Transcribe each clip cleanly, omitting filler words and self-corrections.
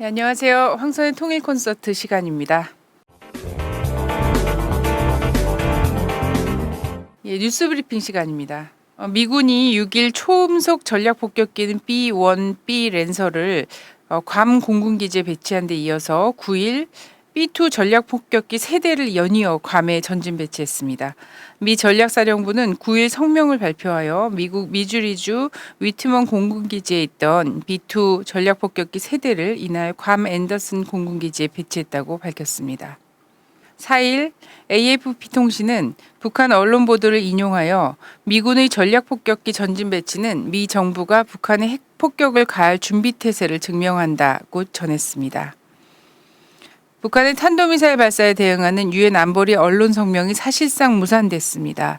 네, 안녕하세요. 황선의 통일 콘서트 시간입니다. 뉴스 브리핑 시간입니다. 미군이 6일 초음속 전략 폭격기는 B-1B 랜서를 괌 공군기지에 배치한 데 이어서 9일 B-2 전략 폭격기 3대를 연이어 괌에 전진 배치했습니다. 미 전략사령부는 9일 성명을 발표하여 미국 미주리주 위트먼 공군기지에 있던 B-2 전략 폭격기 3대를 이날 괌 앤더슨 공군기지에 배치했다고 밝혔습니다. 4일 AFP 통신은 북한 언론 보도를 인용하여 미군의 전략 폭격기 전진 배치는 미 정부가 북한의 핵 폭격을 가할 준비 태세를 증명한다고 전했습니다. 북한의 탄도미사일 발사에 대응하는 유엔 안보리 언론 성명이 사실상 무산됐습니다.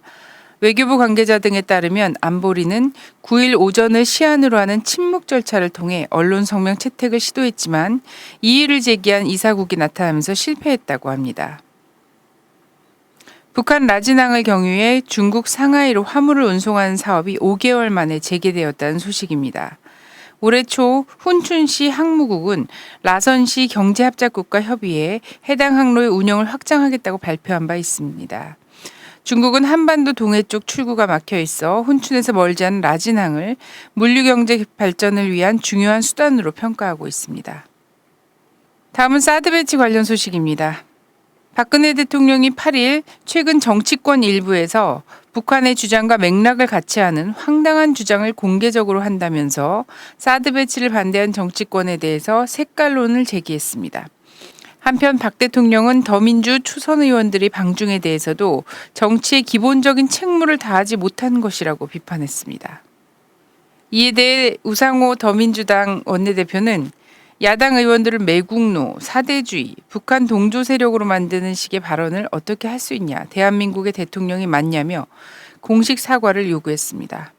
외교부 관계자 등에 따르면 안보리는 9일 오전을 시한으로 하는 침묵 절차를 통해 언론 성명 채택을 시도했지만 이의를 제기한 이사국이 나타나면서 실패했다고 합니다. 북한 라진항을 경유해 중국 상하이로 화물을 운송하는 사업이 5개월 만에 재개되었다는 소식입니다. 올해 초 훈춘시 항무국은 라선시 경제합작국과 협의해 해당 항로의 운영을 확장하겠다고 발표한 바 있습니다. 중국은 한반도 동해 쪽 출구가 막혀 있어 훈춘에서 멀지 않은 라진항을 물류경제 발전을 위한 중요한 수단으로 평가하고 있습니다. 다음은 사드 배치 관련 소식입니다. 박근혜 대통령이 8일 최근 정치권 일부에서 북한의 주장과 맥락을 같이 하는 황당한 주장을 공개적으로 한다면서 사드 배치를 반대한 정치권에 대해서 색깔론을 제기했습니다. 한편 박 대통령은 더민주 초선 의원들의 방중에 대해서도 정치의 기본적인 책무를 다하지 못한 것이라고 비판했습니다. 이에 대해 우상호 더민주당 원내대표는 야당 의원들을 매국노, 사대주의, 북한 동조 세력으로 만드는 식의 발언을 어떻게 할 수 있냐, 대한민국의 대통령이 맞냐며 공식 사과를 요구했습니다.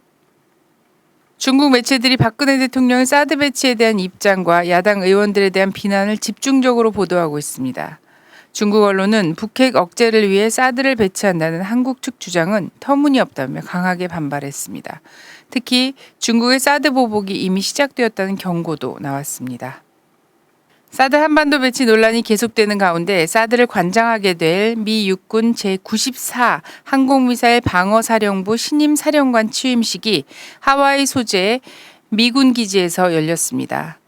중국 매체들이 박근혜 대통령의 사드 배치에 대한 입장과 야당 의원들에 대한 비난을 집중적으로 보도하고 있습니다. 중국 언론은 북핵 억제를 위해 사드를 배치한다는 한국 측 주장은 터무니없다며 강하게 반발했습니다. 특히 중국의 사드 보복이 이미 시작되었다는 경고도 나왔습니다. 사드 한반도 배치 논란이 계속되는 가운데 사드를 관장하게 될 미 육군 제94 항공미사일 방어사령부 신임 사령관 취임식이 하와이 소재 미군 기지에서 열렸습니다.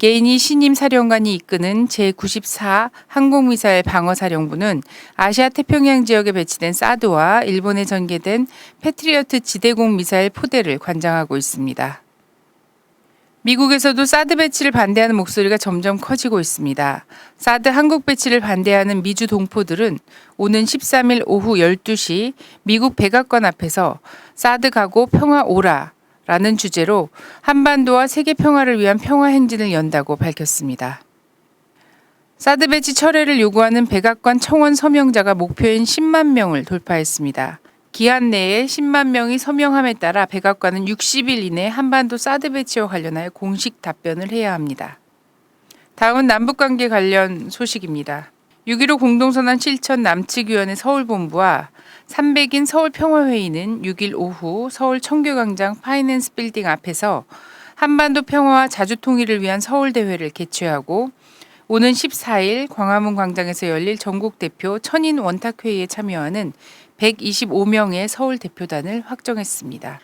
개인이 신임 사령관이 이끄는 제94 항공미사일 방어사령부는 아시아 태평양 지역에 배치된 사드와 일본에 전개된 패트리어트 지대공 미사일 포대를 관장하고 있습니다. 미국에서도 사드 배치를 반대하는 목소리가 점점 커지고 있습니다. 사드 한국 배치를 반대하는 미주 동포들은 오는 13일 오후 12시 미국 백악관 앞에서 사드 가고 평화 오라 라는 주제로 한반도와 세계 평화를 위한 평화 행진을 연다고 밝혔습니다. 사드 배치 철회를 요구하는 백악관 청원 서명자가 목표인 10만 명을 돌파했습니다. 기한 내에 10만 명이 서명함에 따라 백악관은 60일 이내 한반도 사드 배치와 관련하여 공식 답변을 해야 합니다. 다음은 남북관계 관련 소식입니다. 6.15 공동선언 실천 남측위원회 서울본부와 300인 서울평화회의는 6일 오후 서울 청교광장 파이낸스 빌딩 앞에서 한반도 평화와 자주통일을 위한 서울대회를 개최하고 오는 14일 광화문 광장에서 열릴 전국대표 천인 원탁회의에 참여하는 125명의 서울 대표단을 확정했습니다.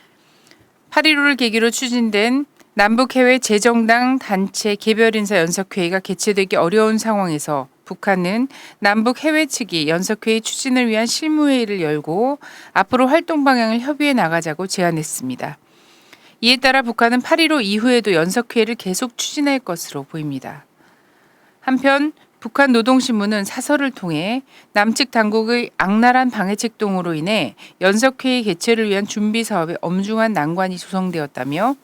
8.15를 계기로 추진된 남북해외 재정당 단체 개별인사 연석회의가 개최되기 어려운 상황에서 북한은 남북 해외 측이 연석회의 추진을 위한 실무회의를 열고 앞으로 활동 방향을 협의해 나가자고 제안했습니다. 이에 따라 북한은 8.15 이후에도 연석회의를 계속 추진할 것으로 보입니다. 한편 북한 노동신문은 사설을 통해 남측 당국의 악랄한 방해책동으로 인해 연석회의 개최를 위한 준비 사업에 엄중한 난관이 조성되었다며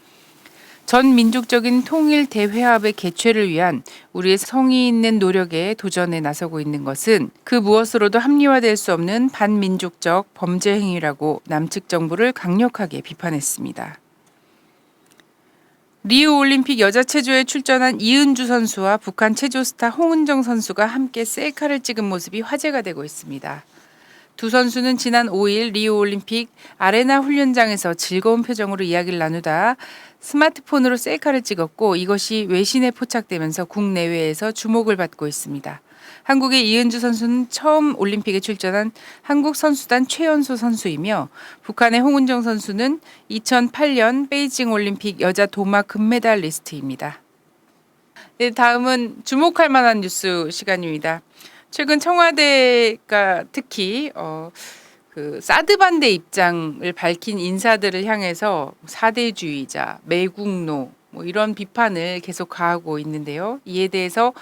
전 민족적인 통일 대회합의 개최를 위한 우리의 성의 있는 노력에 도전에 나서고 있는 것은 그 무엇으로도 합리화될 수 없는 반민족적 범죄 행위라고 남측 정부를 강력하게 비판했습니다. 리우 올림픽 여자 체조에 출전한 이은주 선수와 북한 체조 스타 홍은정 선수가 함께 셀카를 찍은 모습이 화제가 되고 있습니다. 두 선수는 지난 5일 리우올림픽 아레나 훈련장에서 즐거운 표정으로 이야기를 나누다 스마트폰으로 셀카를 찍었고 이것이 외신에 포착되면서 국내외에서 주목을 받고 있습니다. 한국의 이은주 선수는 처음 올림픽에 출전한 한국 선수단 최연소 선수이며 북한의 홍은정 선수는 2008년 베이징 올림픽 여자 도마 금메달리스트입니다. 네, 다음은 주목할 만한 뉴스 시간입니다. 최근 청와대가 특히 그 사드 반대 입장을 밝힌 인사들을 향해서 사대주의자, 매국노 이런 비판을 계속 가하고 있는데요. 이에 대해서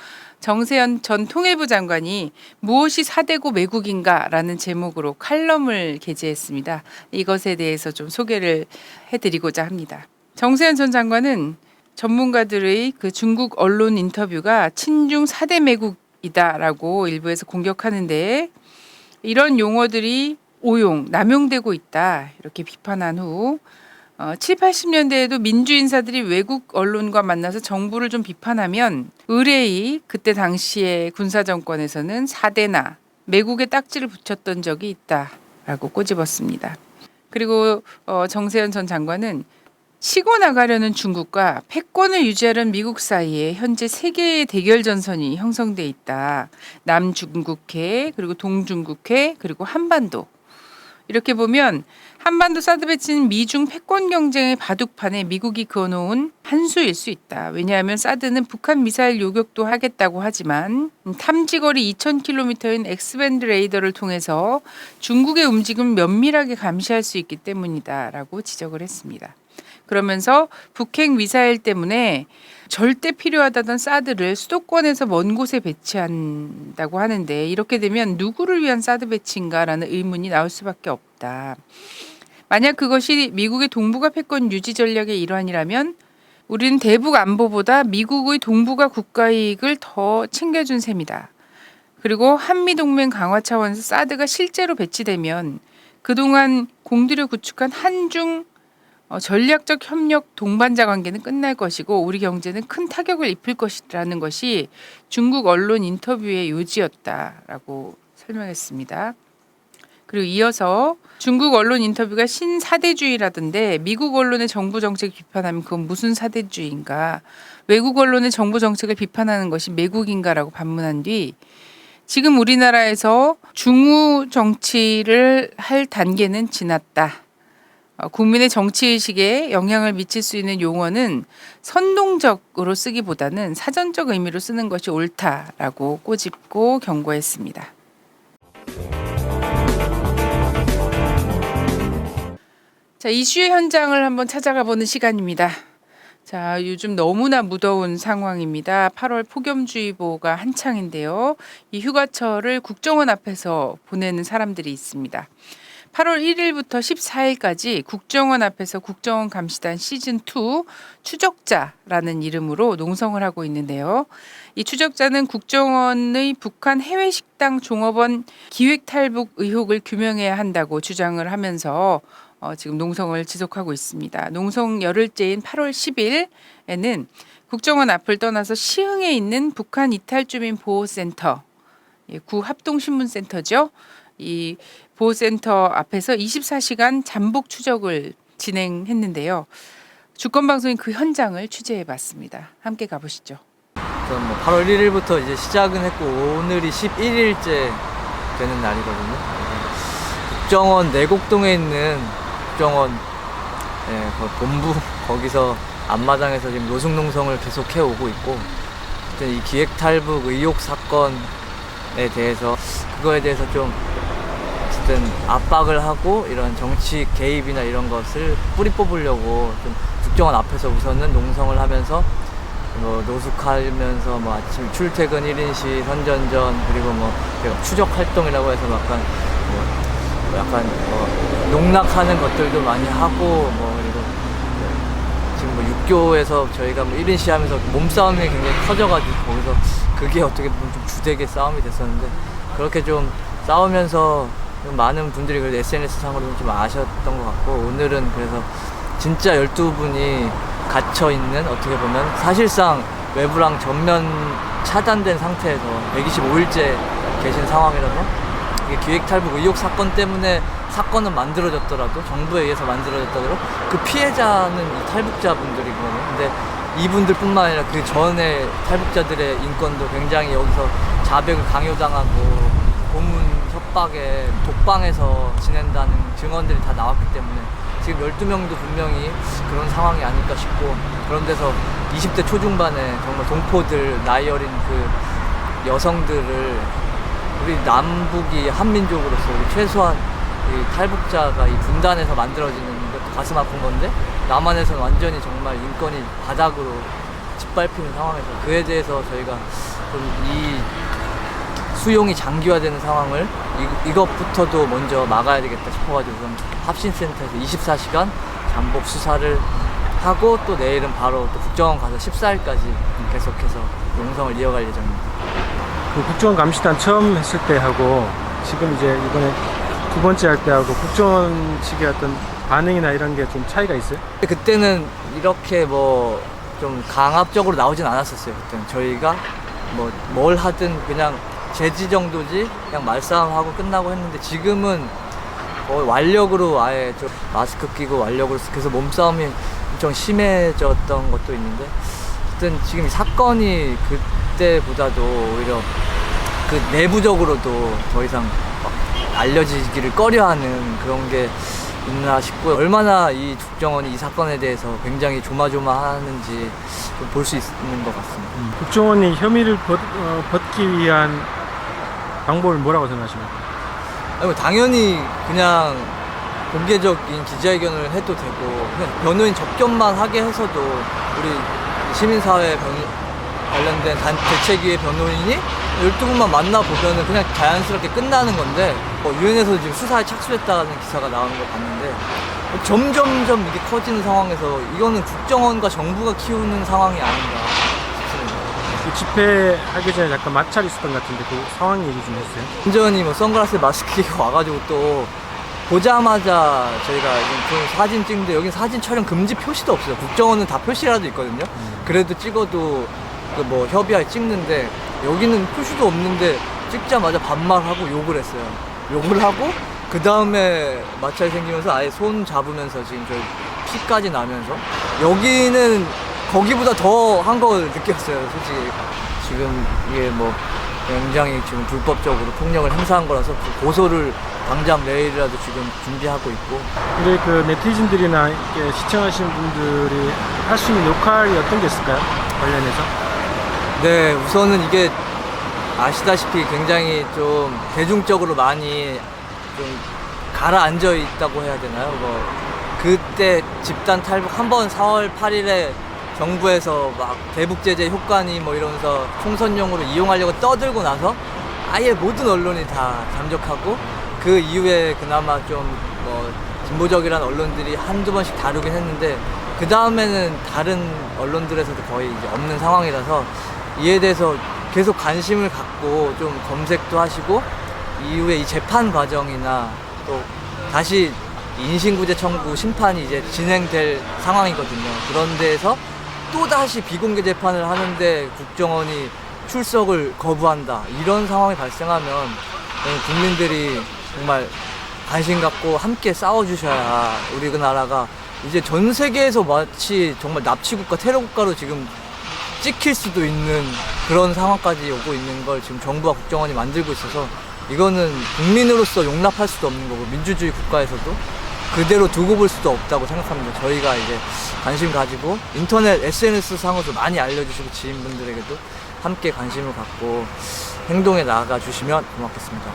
정세현 전 통일부 장관이 무엇이 사대고 매국인가라는 제목으로 칼럼을 게재했습니다. 이것에 대해서 좀 소개를 해드리고자 합니다. 정세현 전 장관은 전문가들의 그 중국 언론 인터뷰가 친중 사대 매국이다라고 일부에서 공격하는데 이런 용어들이 오용, 남용되고 있다 이렇게 비판한 후 7, 80년대에도 민주 인사들이 외국 언론과 만나서 정부를 좀 비판하면 의뢰의 그때 당시에 군사정권에서는 사대나 매국의 딱지를 붙였던 적이 있다라고 꼬집었습니다. 그리고 정세현 전 장관은 치고 나가려는 중국과 패권을 유지하려는 미국 사이에 현재 세 개의 대결 전선이 형성돼 있다. 남중국해, 그리고 동중국해, 그리고 한반도. 이렇게 보면 한반도 사드 배치는 미중 패권 경쟁의 바둑판에 미국이 그어놓은 한 수일 수 있다. 왜냐하면 사드는 북한 미사일 요격도 하겠다고 하지만 탐지거리 2000km인 X밴드 레이더를 통해서 중국의 움직임을 면밀하게 감시할 수 있기 때문이다라고 지적을 했습니다. 그러면서 북핵 미사일 때문에 절대 필요하다던 사드를 수도권에서 먼 곳에 배치한다고 하는데 이렇게 되면 누구를 위한 사드 배치인가라는 의문이 나올 수밖에 없다. 만약 그것이 미국의 동북아 패권 유지 전략의 일환이라면 우리는 대북 안보보다 미국의 동북아 국가 이익을 더 챙겨준 셈이다. 그리고 한미동맹 강화 차원에서 사드가 실제로 배치되면 그동안 공들여 구축한 한중 전략적 협력 동반자 관계는 끝날 것이고 우리 경제는 큰 타격을 입힐 것이라는 것이 중국 언론 인터뷰의 요지였다라고 설명했습니다. 그리고 이어서 중국 언론 인터뷰가 신사대주의라던데 미국 언론의 정부 정책 비판하면 그건 무슨 사대주의인가? 외국 언론의 정부 정책을 비판하는 것이 매국인가라고 반문한 뒤 지금 우리나라에서 중우 정치를 할 단계는 지났다. 국민의 정치의식에 영향을 미칠 수 있는 용어는 선동적으로 쓰기보다는 사전적 의미로 쓰는 것이 옳다라고 꼬집고 경고했습니다. 자, 이슈의 현장을 한번 찾아가 보는 시간입니다. 자, 요즘 너무나 무더운 상황입니다. 8월 폭염주의보가 한창인데요. 이 휴가철을 국정원 앞에서 보내는 사람들이 있습니다. 8월 1일부터 14일까지 국정원 앞에서 국정원 감시단 시즌2 추적자라는 이름으로 농성을 하고 있는데요. 이 추적자는 국정원의 북한 해외 식당 종업원 기획 탈북 의혹을 규명해야 한다고 주장을 하면서 지금 농성을 지속하고 있습니다. 농성 열흘째인 8월 10일에는 국정원 앞을 떠나서 시흥에 있는 북한 이탈주민 보호센터, 구 합동신문센터죠. 이 보호센터 앞에서 24시간 잠복 추적을 진행했는데요. 주권방송이 그 현장을 취재해봤습니다. 함께 가보시죠. 우선 8월 1일부터 이제 시작은 했고 오늘이 11일째 되는 날이거든요. 국정원 내곡동에 있는 국정원 본부 거기서 앞마당에서 지금 노숙농성을 계속 해오고 있고 이 기획탈북 의혹 사건에 대해서 그거에 대해서 좀 어쨌든 압박을 하고 이런 정치 개입이나 이런 것을 뿌리 뽑으려고 좀 국정원 앞에서 우선은 농성을 하면서 노숙하면서 아침 출퇴근 1인시 선전전 그리고 추적 활동이라고 해서 약간 농락하는 것들도 많이 하고 그리고 지금 육교에서 저희가 1인시 하면서 몸싸움이 굉장히 커져가지고 거기서 그게 어떻게 보면 좀 주되게 싸움이 됐었는데 그렇게 좀 싸우면서 많은 분들이 그래도 SNS 상으로 좀 아셨던 것 같고 오늘은 그래서 진짜 12분이 갇혀있는 어떻게 보면 사실상 외부랑 전면 차단된 상태에서 125일째 계신 상황이라서 이게 기획탈북 의혹 사건 때문에 사건은 만들어졌더라도 정부에 의해서 만들어졌더라도 그 피해자는 이 탈북자분들이거든요. 근데 이분들뿐만 아니라 그 전에 탈북자들의 인권도 굉장히 여기서 자백을 강요당하고 고문 협박에 독방에서 지낸다는 증언들이 다 나왔기 때문에 지금 12명도 분명히 그런 상황이 아닐까 싶고, 그런 데서 20대 초중반에 정말 동포들, 나이 어린 그 여성들을 우리 남북이 한민족으로서 우리 최소한 이 탈북자가 이 분단에서 만들어지는 것도 가슴 아픈 건데, 남한에서는 완전히 정말 인권이 바닥으로 짓밟히는 상황에서 그에 대해서 저희가 좀 이 수용이 장기화되는 상황을 이것부터도 먼저 막아야 되겠다 싶어가지고 합신센터에서 24시간 잠복 수사를 하고, 또 내일은 바로 또 국정원 가서 14일까지 계속해서 농성을 이어갈 예정입니다. 그 국정원 감시단 처음 했을 때 하고 지금 이제 이번에 두 번째 할 때 하고 국정원 측의 어떤 반응이나 이런 게 좀 차이가 있어요? 그때는 이렇게 뭐 좀 강압적으로 나오진 않았었어요. 그때는 저희가 뭐 뭘 하든 그냥 제지 정도지 그냥 말싸움하고 끝나고 했는데, 지금은 완력으로 아예 좀 마스크 끼고 완력으로 그래서 몸싸움이 엄청 심해졌던 것도 있는데, 어쨌든 지금 이 사건이 그때보다도 오히려 그 내부적으로도 더 이상 알려지기를 꺼려하는 그런 게 있나 싶고요. 얼마나 이 국정원이 이 사건에 대해서 굉장히 조마조마하는지 볼 수 있는 것 같습니다. 국정원이 혐의를 벗기 위한 방법을 뭐라고 생각하십니까? 아니, 당연히 그냥 공개적인 기자회견을 해도 되고 그냥 변호인 접견만 하게 해서도 우리 시민사회 관련된 대책위의 변호인이 12분만 만나보면은 그냥 자연스럽게 끝나는 건데, 유엔에서 지금 수사에 착수했다는 기사가 나오는 걸 봤는데, 점점점 이게 커지는 상황에서 이거는 국정원과 정부가 키우는 상황이 아닌가 싶습니다. 그 집회하기 전에 약간 마찰이 있었던 것 같은데 그 상황 얘기 좀 해주세요. 완전히 뭐 선글라스에 마스크 끼고 와가지고 또 보자마자 저희가 지금 사진 찍는데 여긴 사진 촬영 금지 표시도 없어요. 국정원은 다 표시라도 있거든요. 그래도 찍어도 그 뭐 협의하에 찍는데 여기는 표시도 없는데 찍자마자 반말하고 욕을 했어요. 욕을 하고 그 다음에 마찰이 생기면서 아예 손 잡으면서 지금 저희 피까지 나면서, 여기는 거기보다 더 한 걸 느꼈어요, 솔직히. 지금 이게 뭐 굉장히 지금 불법적으로 폭력을 행사한 거라서 그 고소를 당장 내일이라도 지금 준비하고 있고. 근데 그 네티즌들이나 이렇게 시청하시는 분들이 할 수 있는 역할이 어떤 게 있을까요? 관련해서? 네, 우선은 이게 아시다시피 굉장히 좀 대중적으로 많이 좀 가라앉아 있다고 해야 되나요? 뭐 그때 집단 탈북 한번 4월 8일에 정부에서 막 대북 제재 효과니 뭐 이러면서 총선용으로 이용하려고 떠들고 나서 아예 모든 언론이 다 잠적하고, 그 이후에 그나마 좀 뭐 진보적이란 언론들이 한두 번씩 다루긴 했는데, 그 다음에는 다른 언론들에서도 거의 이제 없는 상황이라서 이에 대해서 계속 관심을 갖고 좀 검색도 하시고, 이후에 이 재판 과정이나 또 다시 인신구제 청구 심판이 이제 진행될 상황이거든요. 그런 데에서 또다시 비공개 재판을 하는데 국정원이 출석을 거부한다, 이런 상황이 발생하면 국민들이 정말 관심 갖고 함께 싸워주셔야 우리나라가 이제 전 세계에서 마치 정말 납치국가, 테러국가로 지금 찍힐 수도 있는 그런 상황까지 오고 있는 걸 지금 정부와 국정원이 만들고 있어서, 이거는 국민으로서 용납할 수도 없는 거고 민주주의 국가에서도 그대로 두고 볼 수도 없다고 생각합니다. 저희가 이제 관심 가지고 인터넷 SNS 상으로 많이 알려주시고 지인분들에게도 함께 관심을 갖고 행동에 나아가 주시면 고맙겠습니다.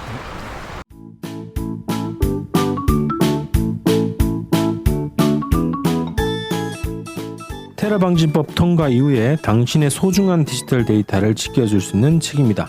테러 방지법 통과 이후에 당신의 소중한 디지털 데이터를 지켜줄 수 있는 책입니다.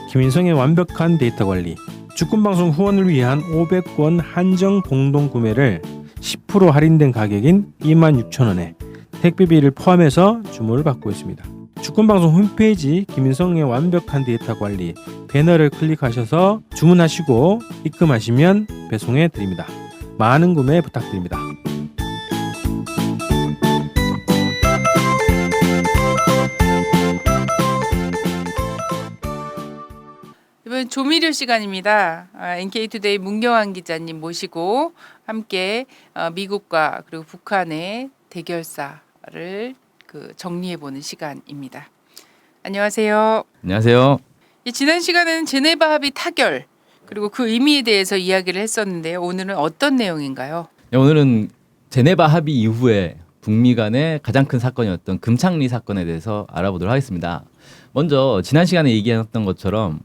김인성의 완벽한 데이터 관리. 주권방송 후원을 위한 500권 한정 공동 구매를 10% 할인된 가격인 26,000원에 택배비를 포함해서 주문을 받고 있습니다. 주권방송 홈페이지 김인성의 완벽한 데이터 관리 배너를 클릭하셔서 주문하시고 입금하시면 배송해 드립니다. 많은 구매 부탁드립니다. 여러분 조미료 시간입니다. NK투데이 문경환 기자님 모시고 함께 미국과 그리고 북한의 대결사를 정리해보는 시간입니다. 안녕하세요. 안녕하세요. 지난 시간에는 제네바 합의 타결 그리고 그 의미에 대해서 이야기를 했었는데요. 오늘은 어떤 내용인가요? 오늘은 제네바 합의 이후에 북미 간의 가장 큰 사건이었던 금창리 사건에 대해서 알아보도록 하겠습니다. 먼저 지난 시간에 얘기했던 것처럼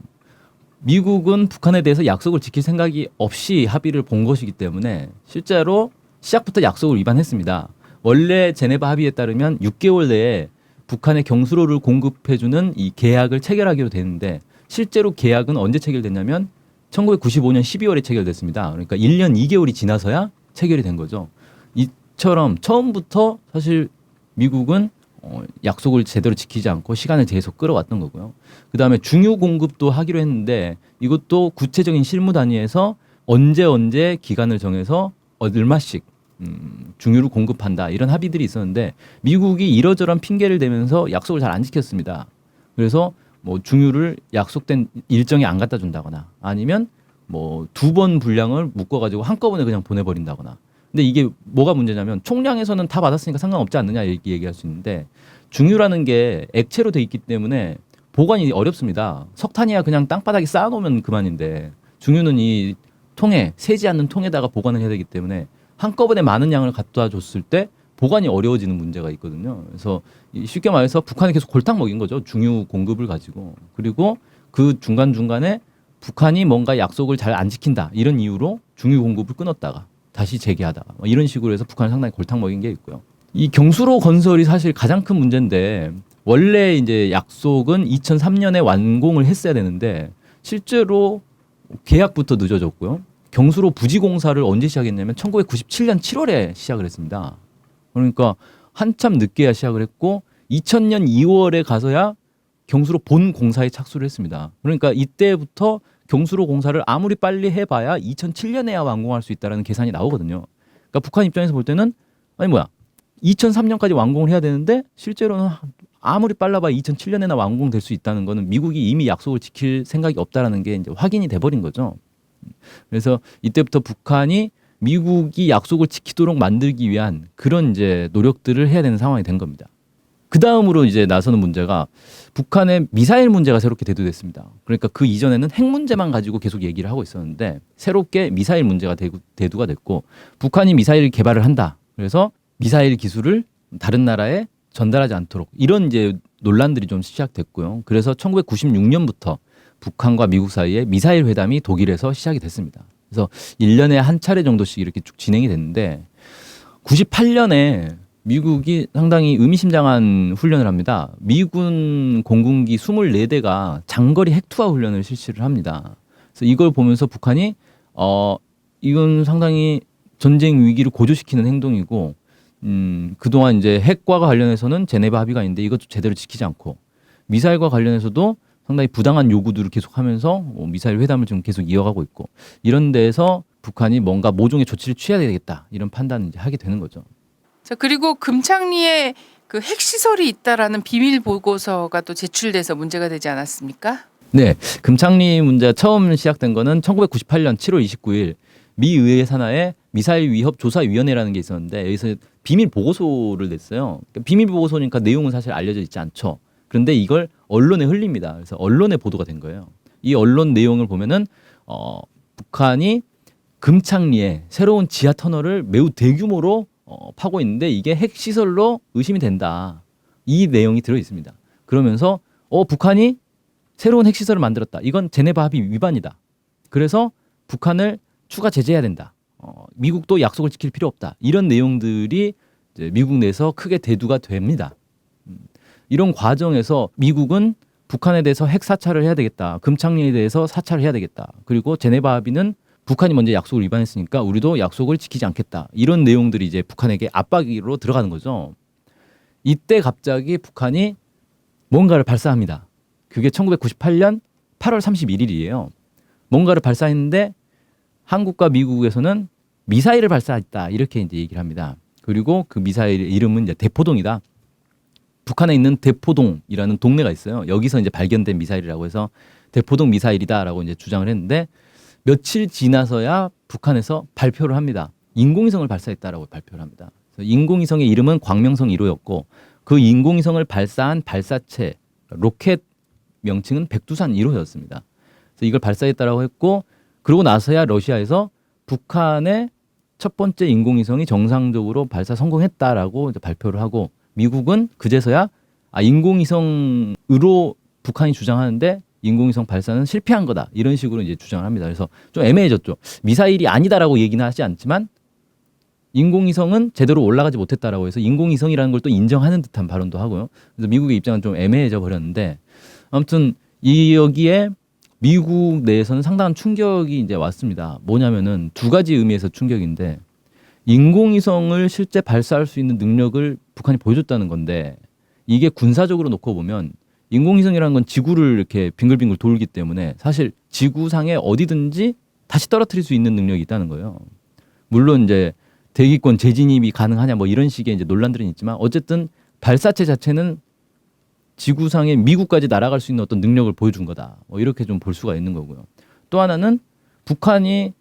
미국은 북한에 대해서 약속을 지킬 생각이 없이 합의를 본 것이기 때문에 실제로 시작부터 약속을 위반했습니다. 원래 제네바 합의에 따르면 6개월 내에 북한의 경수로를 공급해주는 이 계약을 체결하기로 되는데 실제로 계약은 언제 체결됐냐면 1995년 12월에 체결됐습니다. 그러니까 1년 2개월이 지나서야 체결이 된 거죠. 이처럼 처음부터 사실 미국은 약속을 제대로 지키지 않고 시간을 계속 끌어왔던 거고요. 그다음에 중유 공급도 하기로 했는데 이것도 구체적인 실무 단위에서 언제 기간을 정해서 얼마씩 중유를 공급한다 이런 합의들이 있었는데 미국이 이러저런 핑계를 대면서 약속을 잘 안 지켰습니다. 그래서 뭐 중유를 약속된 일정에 안 갖다 준다거나 아니면 뭐 2번 분량을 묶어가지고 한꺼번에 그냥 보내버린다거나. 근데 이게 뭐가 문제냐면 총량에서는 다 받았으니까 상관없지 않느냐 이렇게 얘기할 수 있는데 중유라는 게 액체로 돼 있기 때문에 보관이 어렵습니다. 석탄이야 그냥 땅바닥에 쌓아놓으면 그만인데 중유는 이 통에 새지 않는 통에다가 보관을 해야 되기 때문에 한꺼번에 많은 양을 갖다 줬을 때 보관이 어려워지는 문제가 있거든요. 그래서 쉽게 말해서 북한이 계속 골탕 먹인 거죠. 중유 공급을 가지고. 그리고 그 중간중간에 북한이 뭔가 약속을 잘 안 지킨다 이런 이유로 중유 공급을 끊었다가 다시 재개하다가 이런 식으로 해서 북한이 상당히 골탕 먹인 게 있고요. 이 경수로 건설이 사실 가장 큰 문제인데 원래 이제 약속은 2003년에 완공을 했어야 되는데 실제로 계약부터 늦어졌고요. 경수로 부지 공사를 언제 시작했냐면 1997년 7월에 시작을 했습니다. 그러니까 한참 늦게야 시작을 했고 2000년 2월에 가서야 경수로 본 공사에 착수를 했습니다. 그러니까 이때부터 경수로 공사를 아무리 빨리 해봐야 2007년에야 완공할 수 있다는 계산이 나오거든요. 그러니까 북한 입장에서 볼 때는 아니 뭐야 2003년까지 완공을 해야 되는데 실제로는 아무리 빨라봐야 2007년에나 완공될 수 있다는 거는 미국이 이미 약속을 지킬 생각이 없다라는 게 이제 확인이 돼버린 거죠. 그래서 이때부터 북한이 미국이 약속을 지키도록 만들기 위한 그런 이제 노력들을 해야 되는 상황이 된 겁니다. 그 다음으로 이제 나서는 문제가 북한의 미사일 문제가 새롭게 대두됐습니다. 그러니까 그 이전에는 핵 문제만 가지고 계속 얘기를 하고 있었는데 새롭게 미사일 문제가 대두가 됐고 북한이 미사일 개발을 한다. 그래서 미사일 기술을 다른 나라에 전달하지 않도록 이런 이제 논란들이 좀 시작됐고요. 그래서 1996년부터 북한과 미국 사이에 미사일 회담이 독일에서 시작이 됐습니다. 그래서 1년에 한 차례 정도씩 이렇게 쭉 진행이 됐는데 98년에 미국이 상당히 의미심장한 훈련을 합니다. 미군 공군기 24대가 장거리 핵투하 훈련을 실시를 합니다. 그래서 이걸 보면서 북한이 이건 상당히 전쟁 위기를 고조시키는 행동이고 그동안 이제 핵과 관련해서는 제네바 합의가 있는데 이것도 제대로 지키지 않고 미사일과 관련해서도 상당히 부당한 요구들을 계속하면서 미사일 회담을 지금 계속 이어가고 있고 이런 데에서 북한이 뭔가 모종의 조치를 취해야 되겠다 이런 판단을 이제 하게 되는 거죠. 자, 그리고 금창리에 그 핵시설이 있다라는 비밀 보고서가 또 제출돼서 문제가 되지 않았습니까? 네, 금창리 문제가 처음 시작된 거는 1998년 7월 29일 미 의회 산하에 미사일 위협 조사위원회라는 게 있었는데 여기서 비밀 보고서를 냈어요. 그러니까 비밀 보고서니까 내용은 사실 알려져 있지 않죠. 그런데 이걸 언론에 흘립니다. 그래서 언론에 보도가 된 거예요. 이 언론 내용을 보면은 북한이 금창리에 새로운 지하 터널을 매우 대규모로 파고 있는데 이게 핵시설로 의심이 된다. 이 내용이 들어 있습니다. 그러면서 북한이 새로운 핵시설을 만들었다. 이건 제네바 합의 위반이다. 그래서 북한을 추가 제재해야 된다. 미국도 약속을 지킬 필요 없다. 이런 내용들이 이제 미국 내에서 크게 대두가 됩니다. 이런 과정에서 미국은 북한에 대해서 핵 사찰을 해야 되겠다. 금창리에 대해서 사찰을 해야 되겠다. 그리고 제네바 합의는 북한이 먼저 약속을 위반했으니까 우리도 약속을 지키지 않겠다. 이런 내용들이 이제 북한에게 압박으로 들어가는 거죠. 이때 갑자기 북한이 뭔가를 발사합니다. 그게 1998년 8월 31일이에요. 뭔가를 발사했는데 한국과 미국에서는 미사일을 발사했다. 이렇게 이제 얘기를 합니다. 그리고 그 미사일의 이름은 이제 대포동이다. 북한에 있는 대포동이라는 동네가 있어요. 여기서 이제 발견된 미사일이라고 해서 대포동 미사일이다라고 이제 주장을 했는데 며칠 지나서야 북한에서 발표를 합니다. 인공위성을 발사했다라고 발표를 합니다. 그래서 인공위성의 이름은 광명성 1호였고 그 인공위성을 발사한 발사체 로켓 명칭은 백두산 1호였습니다. 그래서 이걸 발사했다라고 했고 그러고 나서야 러시아에서 북한의 첫 번째 인공위성이 정상적으로 발사 성공했다라고 이제 발표를 하고 미국은 그제서야 인공위성으로 북한이 주장하는데 인공위성 발사는 실패한 거다 이런 식으로 이제 주장을 합니다. 그래서 좀 애매해졌죠. 미사일이 아니다라고 얘기는 하지 않지만 인공위성은 제대로 올라가지 못했다라고 해서 인공위성이라는 걸 또 인정하는 듯한 발언도 하고요. 그래서 미국의 입장은 좀 애매해져 버렸는데 아무튼 여기에 미국 내에서는 상당한 충격이 이제 왔습니다. 뭐냐면은 두 가지 의미에서 충격인데 인공위성을 실제 발사할 수 있는 능력을 북한이 보여줬다는 건데 이게 군사적으로 놓고 보면 인공위성이라는 건 지구를 이렇게 빙글빙글 돌기 때문에 사실 지구상에 어디든지 다시 떨어뜨릴 수 있는 능력이 있다는 거예요. 물론 이제 대기권 재진입이 가능하냐 뭐 이런 식의 이제 논란들은 있지만 어쨌든 발사체 자체는 지구상에 미국까지 날아갈 수 있는 어떤 능력을 보여준 거다. 뭐 이렇게 좀 볼 수가 있는 거고요. 또 하나는 북한이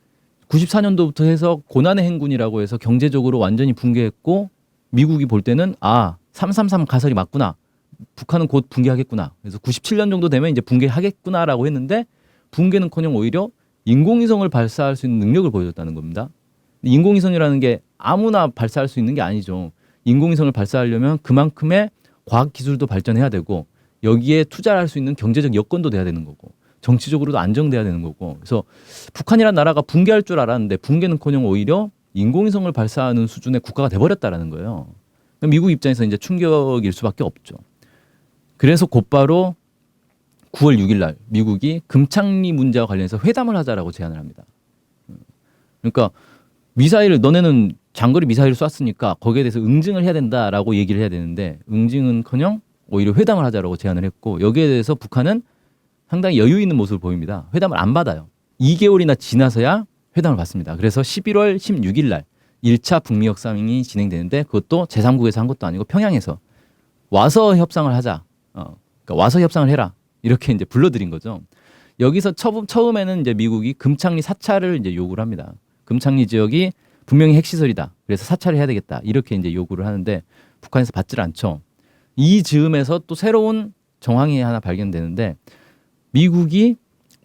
94년도부터 해서 고난의 행군이라고 해서 경제적으로 완전히 붕괴했고 미국이 볼 때는 333 가설이 맞구나. 북한은 곧 붕괴하겠구나. 그래서 97년 정도 되면 이제 붕괴하겠구나라고 했는데 붕괴는커녕 오히려 인공위성을 발사할 수 있는 능력을 보여줬다는 겁니다. 인공위성이라는 게 아무나 발사할 수 있는 게 아니죠. 인공위성을 발사하려면 그만큼의 과학기술도 발전해야 되고 여기에 투자를 할 수 있는 경제적 여건도 돼야 되는 거고 정치적으로도 안정돼야 되는 거고 그래서 북한이라는 나라가 붕괴할 줄 알았는데 붕괴는커녕 오히려 인공위성을 발사하는 수준의 국가가 돼버렸다라는 거예요. 미국 입장에서 이제 충격일 수밖에 없죠. 그래서 곧바로 9월 6일 날 미국이 금창리 문제와 관련해서 회담을 하자라고 제안을 합니다. 그러니까 미사일을 너네는 장거리 미사일을 쐈으니까 거기에 대해서 응징을 해야 된다라고 얘기를 해야 되는데 응징은커녕 오히려 회담을 하자라고 제안을 했고 여기에 대해서 북한은 상당히 여유 있는 모습을 보입니다. 회담을 안 받아요. 2개월이나 지나서야 회담을 받습니다. 그래서 11월 16일 날 1차 북미 협상이 진행되는데 그것도 제3국에서 한 것도 아니고 평양에서 와서 협상을 하자. 그러니까 와서 협상을 해라. 이렇게 이제 불러들인 거죠. 여기서 처음에는 이제 미국이 금창리 사찰을 이제 요구를 합니다. 금창리 지역이 분명히 핵시설이다. 그래서 사찰을 해야 되겠다. 이렇게 이제 요구를 하는데 북한에서 받질 않죠. 이 즈음에서 또 새로운 정황이 하나 발견되는데 미국이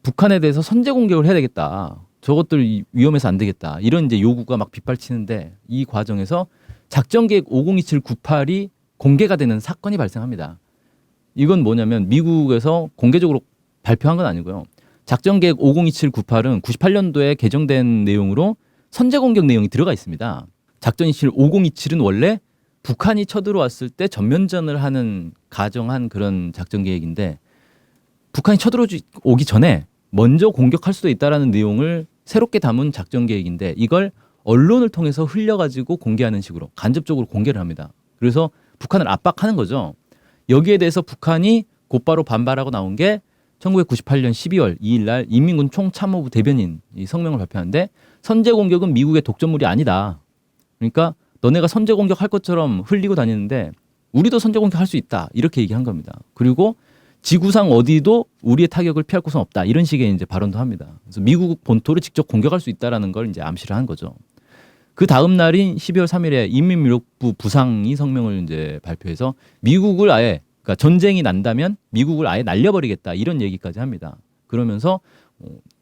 북한에 대해서 선제 공격을 해야 되겠다. 저것들 위험해서 안 되겠다. 이런 이제 요구가 막 빗발치는데 이 과정에서 작전계획 502798이 공개가 되는 사건이 발생합니다. 이건 뭐냐면 미국에서 공개적으로 발표한 건 아니고요. 작전계획 502798은 98년도에 개정된 내용으로 선제 공격 내용이 들어가 있습니다. 작전27 5027은 원래 북한이 쳐들어왔을 때 전면전을 하는 가정한 그런 작전 계획인데 북한이 쳐들어오기 전에 먼저 공격할 수도 있다라는 내용을 새롭게 담은 작전 계획인데 이걸 언론을 통해서 흘려가지고 공개하는 식으로 간접적으로 공개를 합니다. 그래서 북한을 압박하는 거죠. 여기에 대해서 북한이 곧바로 반발하고 나온 게 1998년 12월 2일 날 인민군 총참모부 대변인 이 성명을 발표하는데 선제 공격은 미국의 독점물이 아니다. 그러니까 너네가 선제 공격할 것처럼 흘리고 다니는데 우리도 선제 공격할 수 있다. 이렇게 얘기한 겁니다. 그리고 지구상 어디도 우리의 타격을 피할 곳은 없다. 이런 식의 이제 발언도 합니다. 그래서 미국 본토를 직접 공격할 수 있다라는 걸 이제 암시를 한 거죠. 그 다음 날인 12월 3일에 인민무력부 부상이 성명을 이제 발표해서 미국을 아예 그러니까 전쟁이 난다면 미국을 아예 날려버리겠다 이런 얘기까지 합니다. 그러면서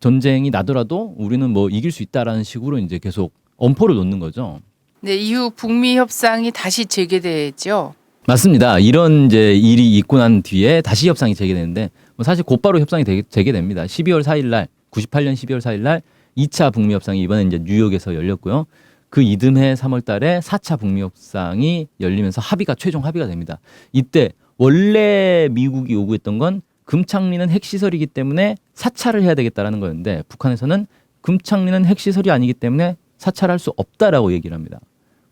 전쟁이 나더라도 우리는 뭐 이길 수 있다라는 식으로 이제 계속 엄포를 놓는 거죠. 네, 이후 북미 협상이 다시 재개되죠. 맞습니다. 이런 이제 일이 있고 난 뒤에 다시 협상이 재개되는데 뭐 사실 곧바로 협상이 재개됩니다. 12월 4일 날 98년 12월 4일 날 2차 북미 협상이 이번에 이제 뉴욕에서 열렸고요. 그 이듬해 3월 달에 4차 북미 협상이 열리면서 최종 합의가 됩니다. 이때 원래 미국이 요구했던 건 금창리는 핵시설이기 때문에 사찰을 해야 되겠다라는 거였는데 북한에서는 금창리는 핵시설이 아니기 때문에 사찰할 수 없다라고 얘기를 합니다.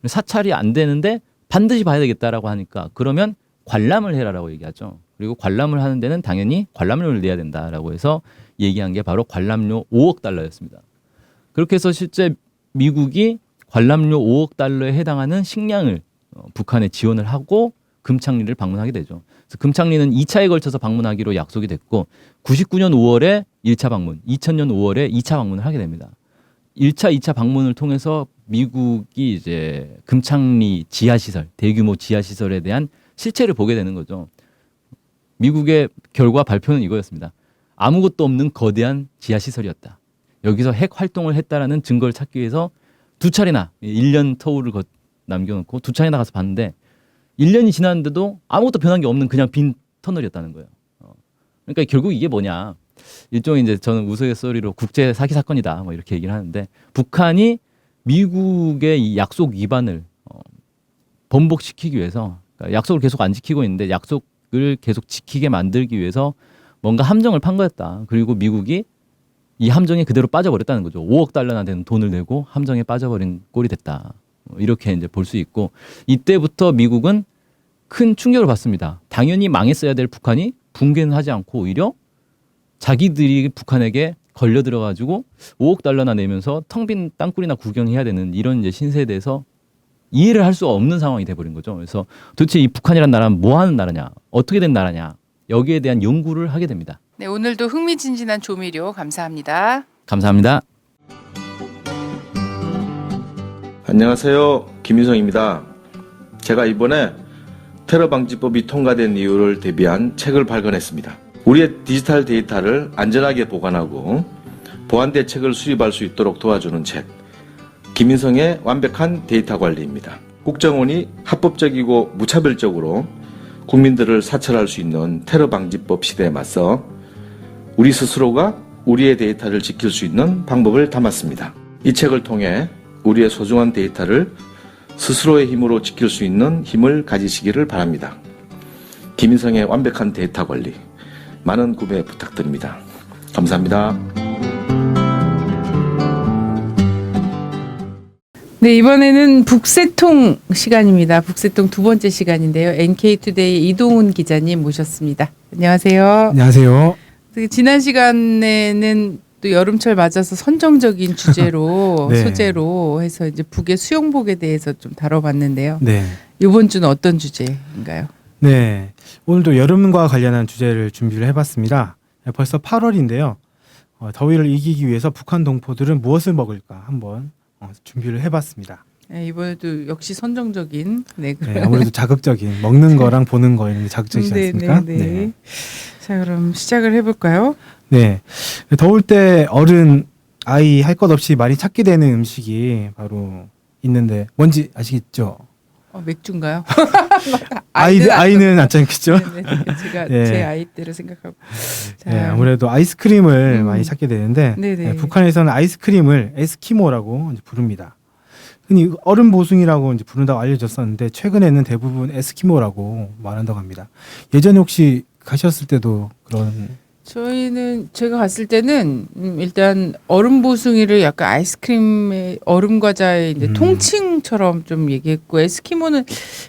사찰이 안 되는데 반드시 봐야 되겠다라고 하니까 그러면 관람을 해라라고 얘기하죠. 그리고 관람을 하는 데는 당연히 관람료를 내야 된다라고 해서 얘기한 게 바로 관람료 5억 달러였습니다. 그렇게 해서 실제 미국이 관람료 5억 달러에 해당하는 식량을 북한에 지원을 하고 금창리를 방문하게 되죠. 금창리는 2차에 걸쳐서 방문하기로 약속이 됐고 99년 5월에 1차 방문, 2000년 5월에 2차 방문을 하게 됩니다. 1차, 2차 방문을 통해서 미국이 이제 금창리 지하시설, 대규모 지하시설에 대한 실체를 보게 되는 거죠. 미국의 결과 발표는 이거였습니다. 아무것도 없는 거대한 지하시설이었다. 여기서 핵 활동을 했다라는 증거를 찾기 위해서 2차례나 1년 터울을 남겨놓고 2차례나 가서 봤는데 1년이 지났는데도 아무것도 변한 게 없는 그냥 빈 터널이었다는 거예요. 그러니까 결국 이게 뭐냐. 일종의 이제 저는 우스갯소리로 국제 사기 사건이다. 뭐 이렇게 얘기를 하는데 북한이 미국의 이 약속 위반을 번복시키기 위해서 그러니까 약속을 계속 안 지키고 있는데 약속을 계속 지키게 만들기 위해서 뭔가 함정을 판 거였다. 그리고 미국이 이 함정에 그대로 빠져버렸다는 거죠. 5억 달러나 되는 돈을 내고 함정에 빠져버린 꼴이 됐다. 이렇게 이제 볼 수 있고 이때부터 미국은 큰 충격을 받습니다. 당연히 망했어야 될 북한이 붕괴는 하지 않고 오히려 자기들이 북한에게 걸려 들어가지고 5억 달러나 내면서 텅 빈 땅굴이나 구경해야 되는 이런 이제 신세에 대해서 이해를 할 수 없는 상황이 돼버린 거죠. 그래서 도대체 이 북한이란 나라는 뭐 하는 나라냐, 어떻게 된 나라냐 여기에 대한 연구를 하게 됩니다. 네, 오늘도 흥미진진한 조미료 감사합니다. 감사합니다. 안녕하세요. 김윤성입니다. 제가 이번에 테러 방지법이 통과된 이유를 대비한 책을 발간했습니다. 우리의 디지털 데이터를 안전하게 보관하고 보안 대책을 수립할 수 있도록 도와주는 책, 김인성의 완벽한 데이터 관리입니다. 국정원이 합법적이고 무차별적으로 국민들을 사찰할 수 있는 테러 방지법 시대에 맞서 우리 스스로가 우리의 데이터를 지킬 수 있는 방법을 담았습니다. 이 책을 통해 우리의 소중한 데이터를 스스로의 힘으로 지킬 수 있는 힘을 가지시기를 바랍니다. 김인성의 완벽한 데이터 관리, 많은 구매 부탁드립니다. 감사합니다. 네, 이번에는 북새통 시간입니다. 북새통 두 번째 시간인데요. NK투데이 이동훈 기자님 모셨습니다. 안녕하세요. 안녕하세요. 지난 시간에는 또 여름철 맞아서 선정적인 주제로 네. 소재로 해서 이제 북의 수영복에 대해서 좀 다뤄봤는데요. 네. 이번 주는 어떤 주제인가요? 네. 오늘도 여름과 관련한 주제를 준비를 해봤습니다. 벌써 8월인데요. 더위를 이기기 위해서 북한 동포들은 무엇을 먹을까 한번 준비를 해봤습니다. 네, 이번에도 역시 선정적인. 네, 네, 아무래도 자극적인 먹는 거랑 보는 거 이런 게 자극적이지 않습니까? 네. 자, 그럼 시작을 해볼까요? 네. 더울 때 어른 아이 할 것 없이 많이 찾게 되는 음식이 바로 있는데 뭔지 아시겠죠? 맥주인가요? 아이는 안 찾겠죠? 네네. 제가 네. 제 아이 때를 생각하고. 자, 네, 아무래도 아이스크림을 많이 찾게 되는데 네네. 북한에서는 아이스크림을 에스키모라고 이제 부릅니다. 흔히 얼음 보숭이라고 이제 부른다고 알려졌었는데 최근에는 대부분 에스키모라고 말한다고 합니다. 예전에 혹시 가셨을 때도 그런 저희는 제가 갔을 때는 일단 얼음 보숭이를 약간 아이스크림의 얼음 과자의 이제 통칭처럼 좀 얘기했고 에스키모는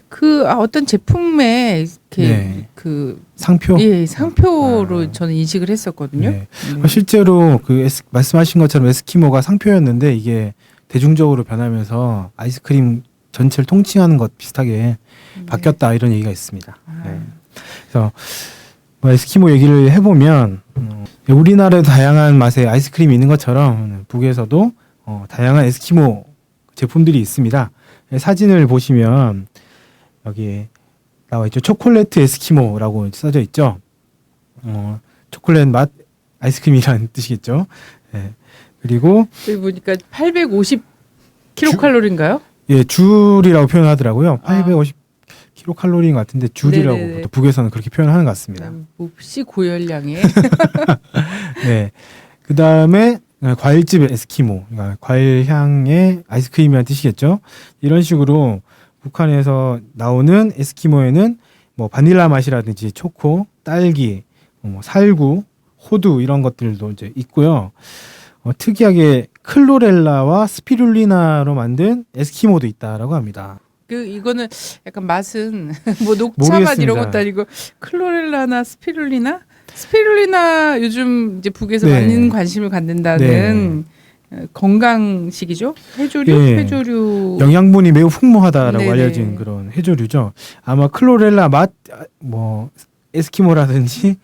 그 어떤 제품에 이렇게 네. 그 상표? 예, 상표로 저는 인식을 했었거든요. 네. 실제로 그 말씀하신 것처럼 에스키모가 상표였는데 이게 대중적으로 변하면서 아이스크림 전체를 통칭하는 것 비슷하게 바뀌었다 이런 얘기가 있습니다. 네. 그래서 에스키모 얘기를 해보면 우리나라에도 다양한 맛의 아이스크림이 있는 것처럼 북에서도 다양한 에스키모 제품들이 있습니다. 사진을 보시면 여기 나와 있죠. 초콜릿 에스키모라고 써져 있죠. 초콜릿 맛 아이스크림이라는 뜻이겠죠. 네. 그리고 여기 보니까 850kcal 인가요? 예, 줄이라고 표현하더라고요. 850kcal 것 같은데 줄이라고 네네네. 또 북에서는 그렇게 표현하는 것 같습니다. 몹시 고열량의 네. 그 다음에 과일집 에스키모, 그러니까 과일 향의 아이스크림이라는 뜻이겠죠. 이런 식으로 북한에서 나오는 에스키모에는 뭐 바닐라 맛이라든지 초코, 딸기, 뭐 살구, 호두 이런 것들도 이제 있고요. 특이하게 클로렐라와 스피룰리나로 만든 에스키모도 있다라고 합니다. 이거는 약간 맛은 뭐 녹차 맛 이런 모르겠습니다. 것도 아니고 클로렐라나 스피룰리나 요즘 이제 북에서 네. 많은 관심을 갖는다는 건강식이죠. 해조류, 예. 해조류. 영양분이 매우 풍부하다라고 네네. 알려진 그런 해조류죠. 아마 클로렐라 맛, 뭐 에스키모라든지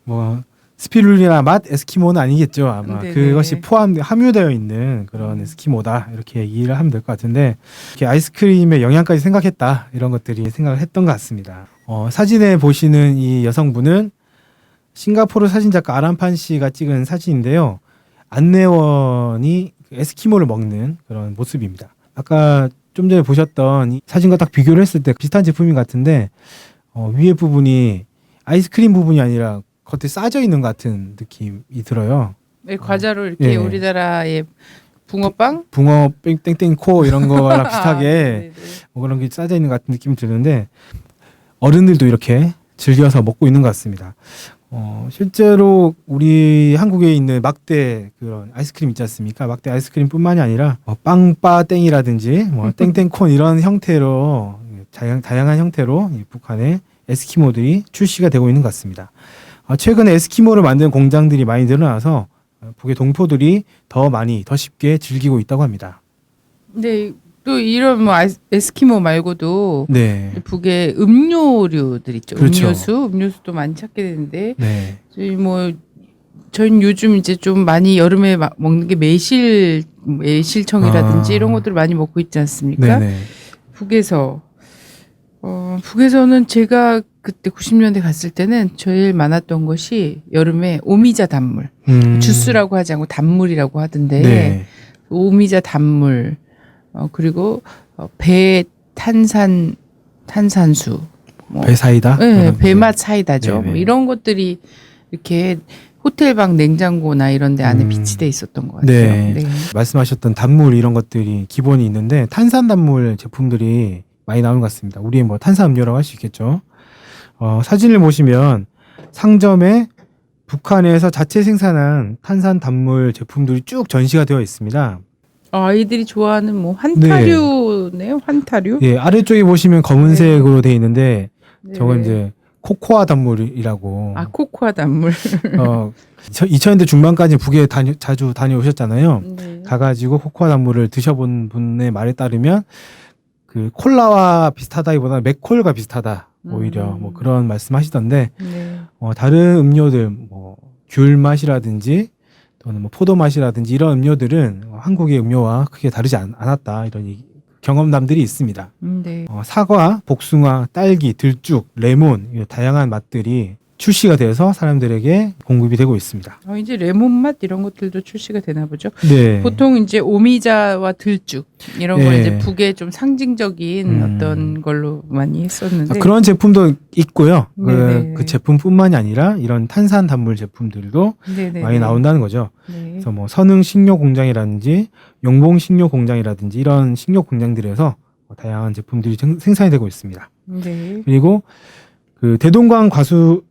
뭐 스피룰리나 맛 에스키모는 아니겠죠. 아마 네네. 그것이 함유되어 있는 그런 에스키모다 이렇게 이해를 하면 될 것 같은데 이렇게 아이스크림의 영양까지 생각했다 이런 것들이 생각을 했던 것 같습니다. 사진에 보시는 이 여성분은 싱가포르 사진작가 아란판 씨가 찍은 사진인데요. 안내원이 에스키모를 먹는 그런 모습입니다. 아까 좀 전에 보셨던 이 사진과 딱 비교를 했을 때 비슷한 제품인 것 같은데 위에 부분이 아이스크림 부분이 아니라 겉에 싸져 있는 것 같은 느낌이 들어요. 네, 과자로 이렇게 예. 우리나라의 붕어빵? 붕어 땡땡 코 이런 거랑 비슷하게 네네. 뭐 그런 게 싸져 있는 것 같은 느낌이 드는데 어른들도 이렇게 즐겨서 먹고 있는 것 같습니다. 실제로 우리 한국에 있는 막대 그런 아이스크림 있지 않습니까? 막대 아이스크림뿐만이 아니라 빵빠땡이라든지 뭐 땡땡콘 이런 형태로 다양한 형태로 이 북한의 에스키모들이 출시가 되고 있는 것 같습니다. 최근에 에스키모를 만드는 공장들이 많이 늘어나서 북의 동포들이 더 많이 더 쉽게 즐기고 있다고 합니다. 네, 또 이런 뭐 에스키모 말고도 네, 북에 음료류들 있죠. 그렇죠. 음료수도 많이 찾게 되는데 네, 저희는 요즘 이제 좀 많이 여름에 먹는 게 매실청이라든지 이런 것들을 많이 먹고 있지 않습니까? 네, 네. 북에서는 제가 그때 90년대 갔을 때는 제일 많았던 것이 여름에 오미자 단물, 주스라고 하지 않고 단물이라고 하던데 네. 오미자 단물, 그리고 배 탄산수, 뭐, 배사이다? 네, 배맛 사이다죠. 네네. 뭐 이런 것들이 이렇게 호텔방 냉장고나 이런 데 안에 음. 비치돼 있었던 것 같아요. 네. 네. 말씀하셨던 단물 이런 것들이 기본이 있는데 탄산 단물 제품들이 많이 나오는 것 같습니다. 우리 뭐 탄산 음료라고 할 수 있겠죠. 사진을 보시면 상점에 북한에서 자체 생산한 탄산 단물 제품들이 쭉 전시가 되어 있습니다. 아이들이 좋아하는 뭐 환타류네요. 환타류. 예, 아래쪽에 보시면 검은색으로 되어 있는데 네. 저건 이제 코코아 단물이라고. 코코아 단물. 2000년대 중반까지 북에 자주 다녀오셨잖아요. 네. 가가지고 코코아 단물을 드셔본 분의 말에 따르면 그 콜라와 비슷하다기보다는 맥콜과 비슷하다. 오히려 뭐 그런 말씀하시던데 네. 다른 음료들 뭐 귤 맛이라든지 또는 뭐 포도 맛이라든지 이런 음료들은 한국의 음료와 크게 다르지 않았다 이런 경험담들이 있습니다. 네. 사과, 복숭아, 딸기, 들쭉, 레몬 이런 다양한 맛들이 출시가 돼서 사람들에게 공급이 되고 있습니다. 이제 레몬 맛 이런 것들도 출시가 되나 보죠. 네. 보통 이제 오미자와 들쭉 이런 거 네. 이제 북의 좀 상징적인 어떤 걸로 많이 했었는데 그런 제품도 있고요. 네네. 그 제품뿐만이 아니라 이런 탄산 단물 제품들도 네네. 많이 나온다는 거죠. 네. 그래서 뭐 선흥 식료 공장이라든지 용봉 식료 공장이라든지 이런 식료 공장들에서 다양한 제품들이 생산이 되고 있습니다. 네. 그리고 그 대동강 과수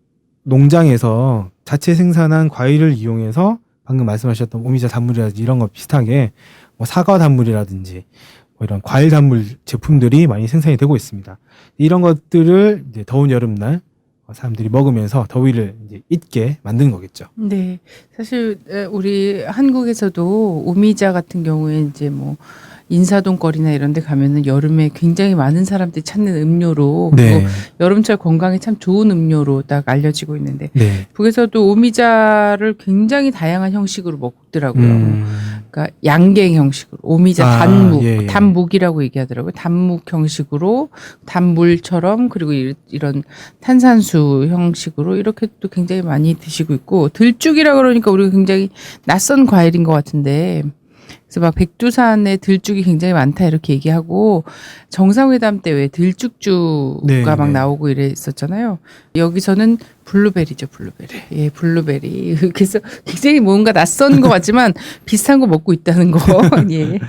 농장에서 자체 생산한 과일을 이용해서 방금 말씀하셨던 오미자 단물이라든지 이런 거 비슷하게 뭐 사과 단물이라든지 뭐 이런 과일 단물 제품들이 많이 생산이 되고 있습니다. 이런 것들을 이제 더운 여름날 사람들이 먹으면서 더위를 이제 잊게 만드는 거겠죠. 네. 사실 우리 한국에서도 오미자 같은 경우에 이제 뭐 인사동 거리나 이런 데 가면은 여름에 굉장히 많은 사람들이 찾는 음료로 네. 그리고 여름철 건강에 참 좋은 음료로 딱 알려지고 있는데 네. 북에서도 오미자를 굉장히 다양한 형식으로 먹더라고요. 그러니까 양갱 형식으로 오미자 단묵, 예, 예. 단묵이라고 얘기하더라고요. 단묵 형식으로 단물처럼 그리고 이런 탄산수 형식으로 이렇게 또 굉장히 많이 드시고 있고 들쭉이라 그러니까 우리가 굉장히 낯선 과일인 것 같은데 그래서 막 백두산에 들쭉이 굉장히 많다 이렇게 얘기하고 정상회담 때 왜 들쭉주가 네, 막 네. 나오고 이랬었잖아요. 여기서는 블루베리죠, 블루베리. 예, 블루베리. 그래서 굉장히 뭔가 낯선 것 같지만 비슷한 거 먹고 있다는 거. 예.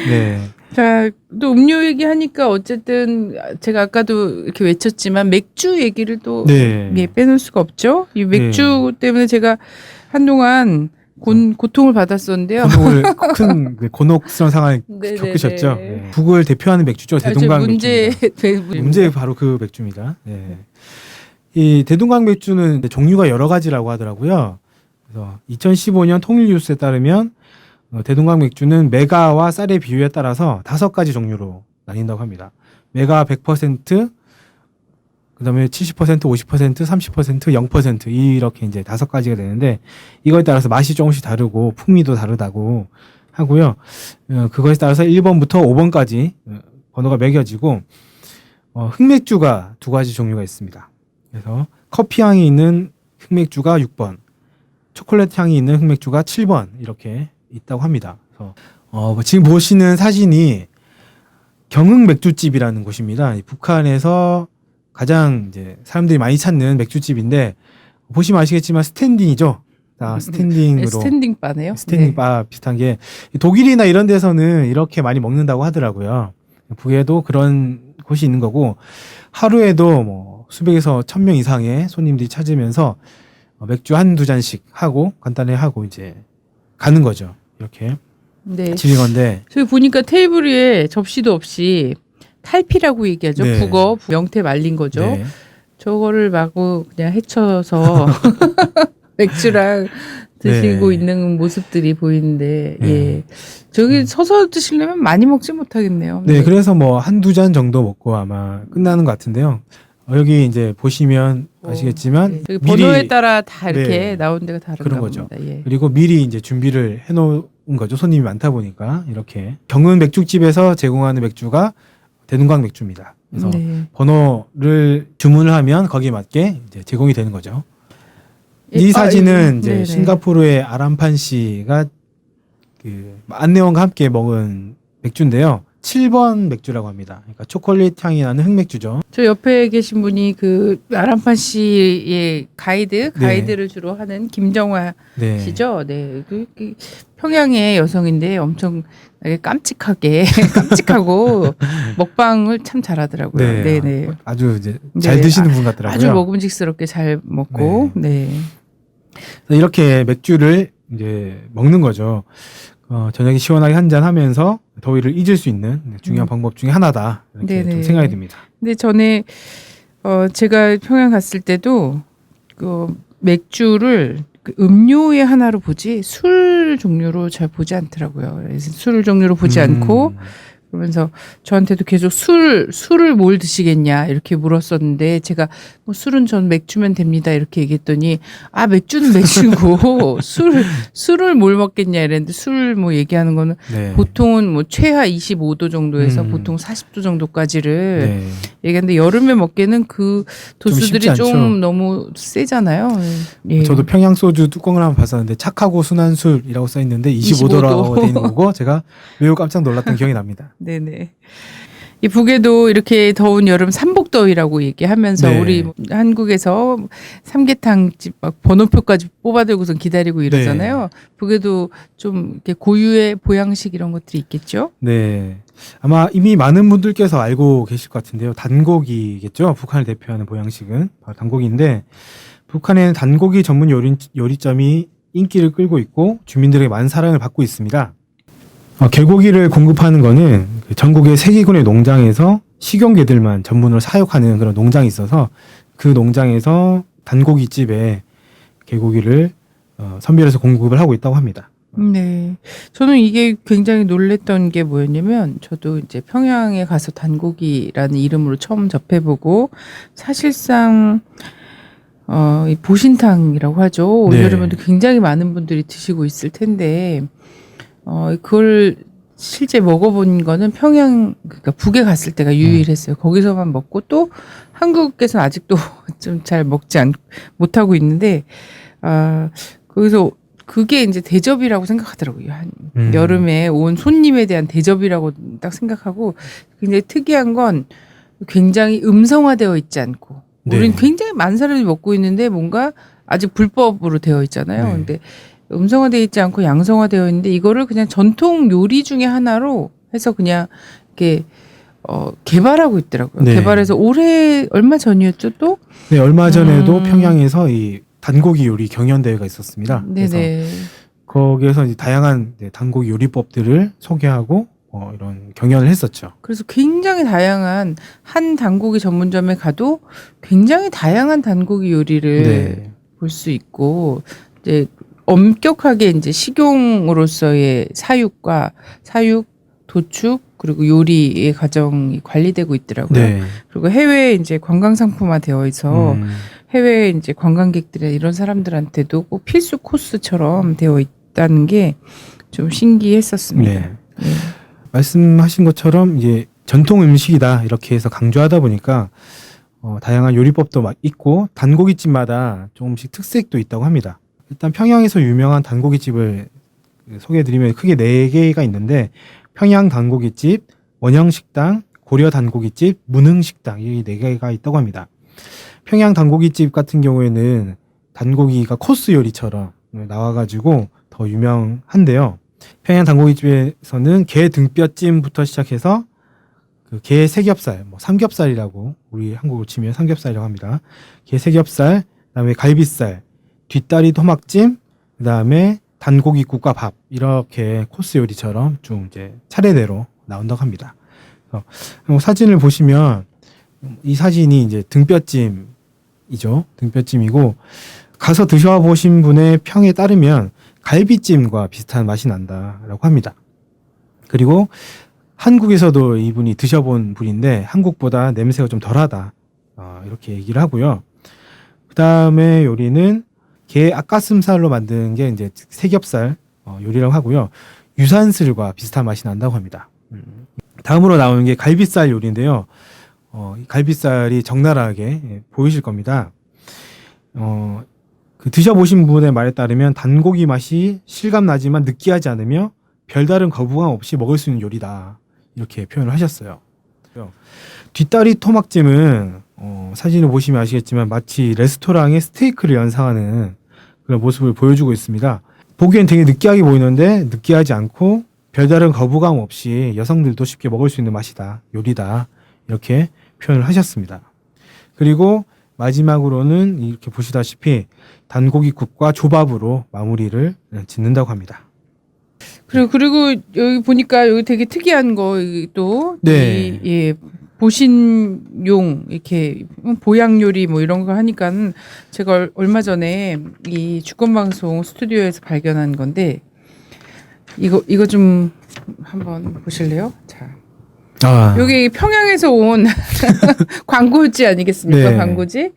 네. 자, 또 음료 얘기하니까 어쨌든 제가 아까도 이렇게 외쳤지만 맥주 얘기를 또 네. 예, 빼놓을 수가 없죠. 이 맥주 때문에 제가 한동안 고통을 받았었는데요. 큰 곤혹스러운 상황을 네네네. 겪으셨죠. 네. 북을 대표하는 맥주죠. 대동강 맥주입니다. 문제 바로 그 맥주입니다. 네. 이 대동강 맥주는 종류가 여러 가지라고 하더라고요. 그래서 2015년 통일뉴스에 따르면 대동강 맥주는 메가와 쌀의 비율에 따라서 5가지 종류로 나뉜다고 합니다. 메가 100%, 그다음에 70%, 50%, 30%, 0% 이렇게 이제 5가지가 되는데 이거에 따라서 맛이 조금씩 다르고 풍미도 다르다고 하고요. 그거에 따라서 1번부터 5번까지 번호가 매겨지고 흑맥주가 2가지 종류가 있습니다. 그래서 커피 향이 있는 흑맥주가 6번, 초콜릿 향이 있는 흑맥주가 7번 이렇게 있다고 합니다. 그래서 지금 보시는 사진이 경흥 맥주집이라는 곳입니다. 북한에서 가장 이제 사람들이 많이 찾는 맥주집인데 보시면 아시겠지만 스탠딩이죠. 다 스탠딩으로 스탠딩 바네요. 스탠딩 바 비슷한 게 독일이나 이런 데서는 이렇게 많이 먹는다고 하더라고요. 북에도 그런 곳이 있는 거고 하루에도 뭐 수백에서 1000명 이상의 손님들이 찾으면서 맥주 한두 잔씩 하고 간단히 하고 이제 가는 거죠. 이렇게 네. 집인 건데 저기 보니까 테이블 위에 접시도 없이 탈피라고 얘기하죠. 네. 북어 명태 말린 거죠. 네. 저거를 마구 그냥 헤쳐서 맥주랑 드시고 네. 있는 모습들이 보이는데 네. 예. 저기 서서 드시려면 많이 먹지 못하겠네요. 네, 그래서 뭐 한두 잔 정도 먹고 아마 끝나는 것 같은데요. 여기 이제 보시면 아시겠지만 네. 여기 번호에 따라 다 이렇게 네. 나온 데가 다른가 그런 거죠. 봅니다. 예. 그리고 미리 이제 준비를 해놓은 거죠. 손님이 많다 보니까 이렇게 경은 맥주집에서 제공하는 맥주가 대동강 맥주입니다. 그래서 네. 번호를 주문을 하면 거기에 맞게 이제 제공이 되는 거죠. 이 사진은 이제 네네. 싱가포르의 아람판 씨가 그 안내원과 함께 먹은 맥주인데요. 7번 맥주라고 합니다. 그러니까 초콜릿 향이 나는 흑맥주죠. 저 옆에 계신 분이 그 아람판 씨의 가이드를 주로 하는 김정화 네. 씨죠. 네. 그 평양의 여성인데 엄청 깜찍하고 먹방을 참 잘하더라고요. 네. 네, 네. 아주 이제 잘 네. 드시는 분 같더라고요. 아주 먹음직스럽게 잘 먹고. 네. 이렇게 맥주를 이제 먹는 거죠. 저녁에 시원하게 한잔 하면서 더위를 잊을 수 있는 중요한 방법 중에 하나다. 이렇게 네네. 좀 생각이 듭니다. 근데 전에 제가 평양 갔을 때도 그 맥주를 그 음료의 하나로 보지 술 종류로 잘 보지 않더라고요. 그래서 술 종류로 보지 않고 그러면서 저한테도 계속 술을 뭘 드시겠냐 이렇게 물었었는데 제가 뭐 술은 전 맥주면 됩니다 이렇게 얘기했더니 아 맥주는 맥주고 술을 뭘 먹겠냐 이랬는데 술 뭐 얘기하는 거는 네. 보통은 뭐 최하 25도 정도에서 음. 보통 40도 정도까지를 네. 얘기하는데 여름에 먹기에는 그 도수들이 쉽지 않죠. 좀 너무 세잖아요. 예. 저도 평양 소주 뚜껑을 한번 봤었는데 착하고 순한 술이라고 써 있는데 25도라고 돼 있는 거고 제가 매우 깜짝 놀랐던 기억이 납니다. 네네. 이 북에도 이렇게 더운 여름 삼복더위라고 얘기하면서 네. 우리 한국에서 삼계탕집 막 번호표까지 뽑아들고선 기다리고 이러잖아요. 북에도 좀 이렇게 고유의 보양식 이런 것들이 있겠죠? 네. 아마 이미 많은 분들께서 알고 계실 것 같은데요. 단고기겠죠. 북한을 대표하는 보양식은 바로 단고기인데 북한에는 단고기 전문 요리점이 인기를 끌고 있고 주민들에게 많은 사랑을 받고 있습니다. 개고기를 공급하는 거는 전국의 세개군의 농장에서 식용개들만 전문으로 사육하는 그런 농장이 있어서 그 농장에서 단고기집에 개고기를 선별해서 공급을 하고 있다고 합니다. 네. 저는 이게 굉장히 놀랬던 게 뭐였냐면 저도 이제 평양에 가서 단고기라는 이름으로 처음 접해보고 사실상 이 보신탕이라고 하죠. 올여름에도 굉장히 많은 분들이 드시고 있을 텐데 그걸 실제 먹어본 거는 평양, 그러니까 북에 갔을 때가 유일했어요. 거기서만 먹고 또 한국에서는 아직도 좀 잘 못하고 있는데, 거기서 그게 이제 대접이라고 생각하더라고요. 여름에 온 손님에 대한 대접이라고 딱 생각하고 굉장히 특이한 건 굉장히 음성화되어 있지 않고, 우린 굉장히 많은 사람이 먹고 있는데 뭔가 아직 불법으로 되어 있잖아요. 근데 음성화되어 있지 않고 양성화되어 있는데 이거를 그냥 전통 요리 중에 하나로 해서 그냥 이렇게 개발하고 있더라고요. 네. 개발해서 얼마 전이었죠 또? 네, 얼마 전에도 평양에서 이 단고기 요리 경연 대회가 있었습니다. 그래서 네네. 거기에서 이제 다양한 단고기 요리법들을 소개하고 이런 경연을 했었죠. 그래서 굉장히 다양한 한 단고기 전문점에 가도 굉장히 다양한 단고기 요리를 볼 수 있고 이제 엄격하게 이제 식용으로서의 사육, 도축 그리고 요리의 과정이 관리되고 있더라고요. 네. 그리고 해외에 이제 관광 상품화 되어 있어 해외 이제 관광객들의 이런 사람들한테도 꼭 필수 코스처럼 되어 있다는 게 좀 신기했었습니다. 네. 말씀하신 것처럼 이제 전통 음식이다 이렇게 해서 강조하다 보니까 다양한 요리법도 막 있고 단고기집마다 조금씩 특색도 있다고 합니다. 일단 평양에서 유명한 단고기집을 소개해드리면 크게 4개가 있는데 평양 단고기집, 원형식당, 고려 단고기집, 문흥식당 이 4개가 있다고 합니다. 평양 단고기집 같은 경우에는 단고기가 코스 요리처럼 나와가지고 더 유명한데요. 평양 단고기집에서는 게 등뼈찜부터 시작해서 그 게 세겹살, 뭐 삼겹살이라고 우리 한국으로 치면 삼겹살이라고 합니다. 게 세겹살, 그다음에 갈비살, 뒷다리 토막찜, 그다음에 단고기국과 밥 이렇게 코스 요리처럼 쭉 이제 차례대로 나온다고 합니다. 사진을 보시면 이 사진이 이제 등뼈찜이죠. 등뼈찜이고 가서 드셔보신 분의 평에 따르면 갈비찜과 비슷한 맛이 난다라고 합니다. 그리고 한국에서도 이분이 드셔본 분인데 한국보다 냄새가 좀 덜하다 이렇게 얘기를 하고요. 그 다음에 요리는 게 앞가슴살로 만든 게 이제 세겹살 요리라고 하고요. 유산슬과 비슷한 맛이 난다고 합니다. 다음으로 나오는 게 갈비살 요리인데요. 갈비살이 적나라하게 보이실 겁니다. 그 드셔보신 분의 말에 따르면 단고기 맛이 실감나지만 느끼하지 않으며 별다른 거부감 없이 먹을 수 있는 요리다. 이렇게 표현을 하셨어요. 뒷다리 토막찜은 사진을 보시면 아시겠지만 마치 레스토랑의 스테이크를 연상하는 그런 모습을 보여주고 있습니다. 보기엔 되게 느끼하게 보이는데 느끼하지 않고 별다른 거부감 없이 여성들도 쉽게 먹을 수 있는 맛이다. 요리다. 이렇게 표현을 하셨습니다. 그리고 마지막으로는 이렇게 보시다시피 단고기국과 조밥으로 마무리를 짓는다고 합니다. 그리고 여기 보니까 여기 되게 특이한 거 또 네. 예, 보신용 이렇게 보양 요리 뭐 이런 거 하니까는 제가 얼마 전에 이 주권방송 스튜디오에서 발견한 건데 이거 좀 한번 보실래요? 자, 여기 평양에서 온 광고지 아니겠습니까? 네. 광고지.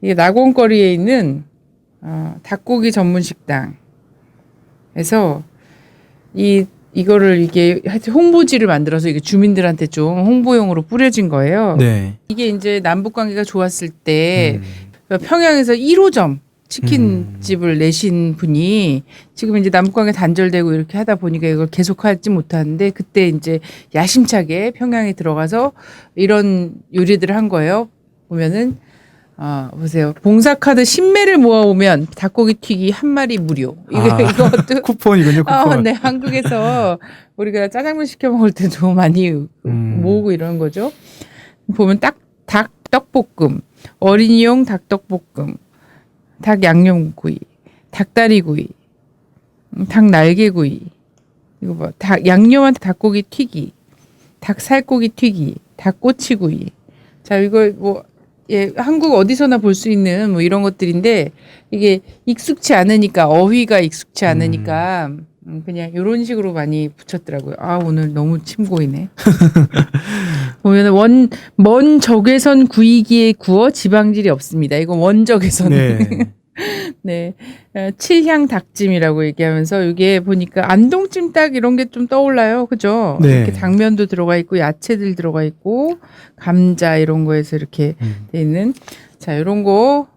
이게 낙원거리에 있는 닭고기 전문 식당에서 이거를 이게 하여튼 홍보지를 만들어서 이게 주민들한테 좀 홍보용으로 뿌려진 거예요. 네. 이게 이제 남북 관계가 좋았을 때 평양에서 1호점 치킨집을 내신 분이 지금 이제 남북 관계 단절되고 이렇게 하다 보니까 이걸 계속하지 못하는데 그때 이제 야심차게 평양에 들어가서 이런 요리들을 한 거예요. 보면은 보세요. 봉사카드 10매를 모아오면 닭고기 튀기 한 마리 무료. 이것도 쿠폰이군요, 쿠폰. 네, 한국에서 우리가 짜장면 시켜 먹을 때도 많이 모으고 이러는 거죠. 보면 닭 떡볶음, 어린이용 닭떡볶음, 닭 양념구이, 닭다리구이, 닭 날개구이, 이거 봐, 양념한 닭고기 튀기, 닭 살코기 튀기, 닭 꼬치구이. 자, 이거 뭐 예, 한국 어디서나 볼 수 있는 뭐 이런 것들인데 이게 익숙치 않으니까 어휘가 익숙치 않으니까 그냥 이런 식으로 많이 붙였더라고요. 오늘 너무 침 고이네. 보면은 먼 적외선 구이기에 구워 지방질이 없습니다. 이거 원적외선은. 네. 네. 칠향 닭찜이라고 얘기하면서 이게 보니까 안동찜닭 이런 게 좀 떠올라요. 그죠? 네. 이렇게 당면도 들어가 있고 야채들 들어가 있고 감자 이런 거에서 이렇게 돼 있는 자, 이런 거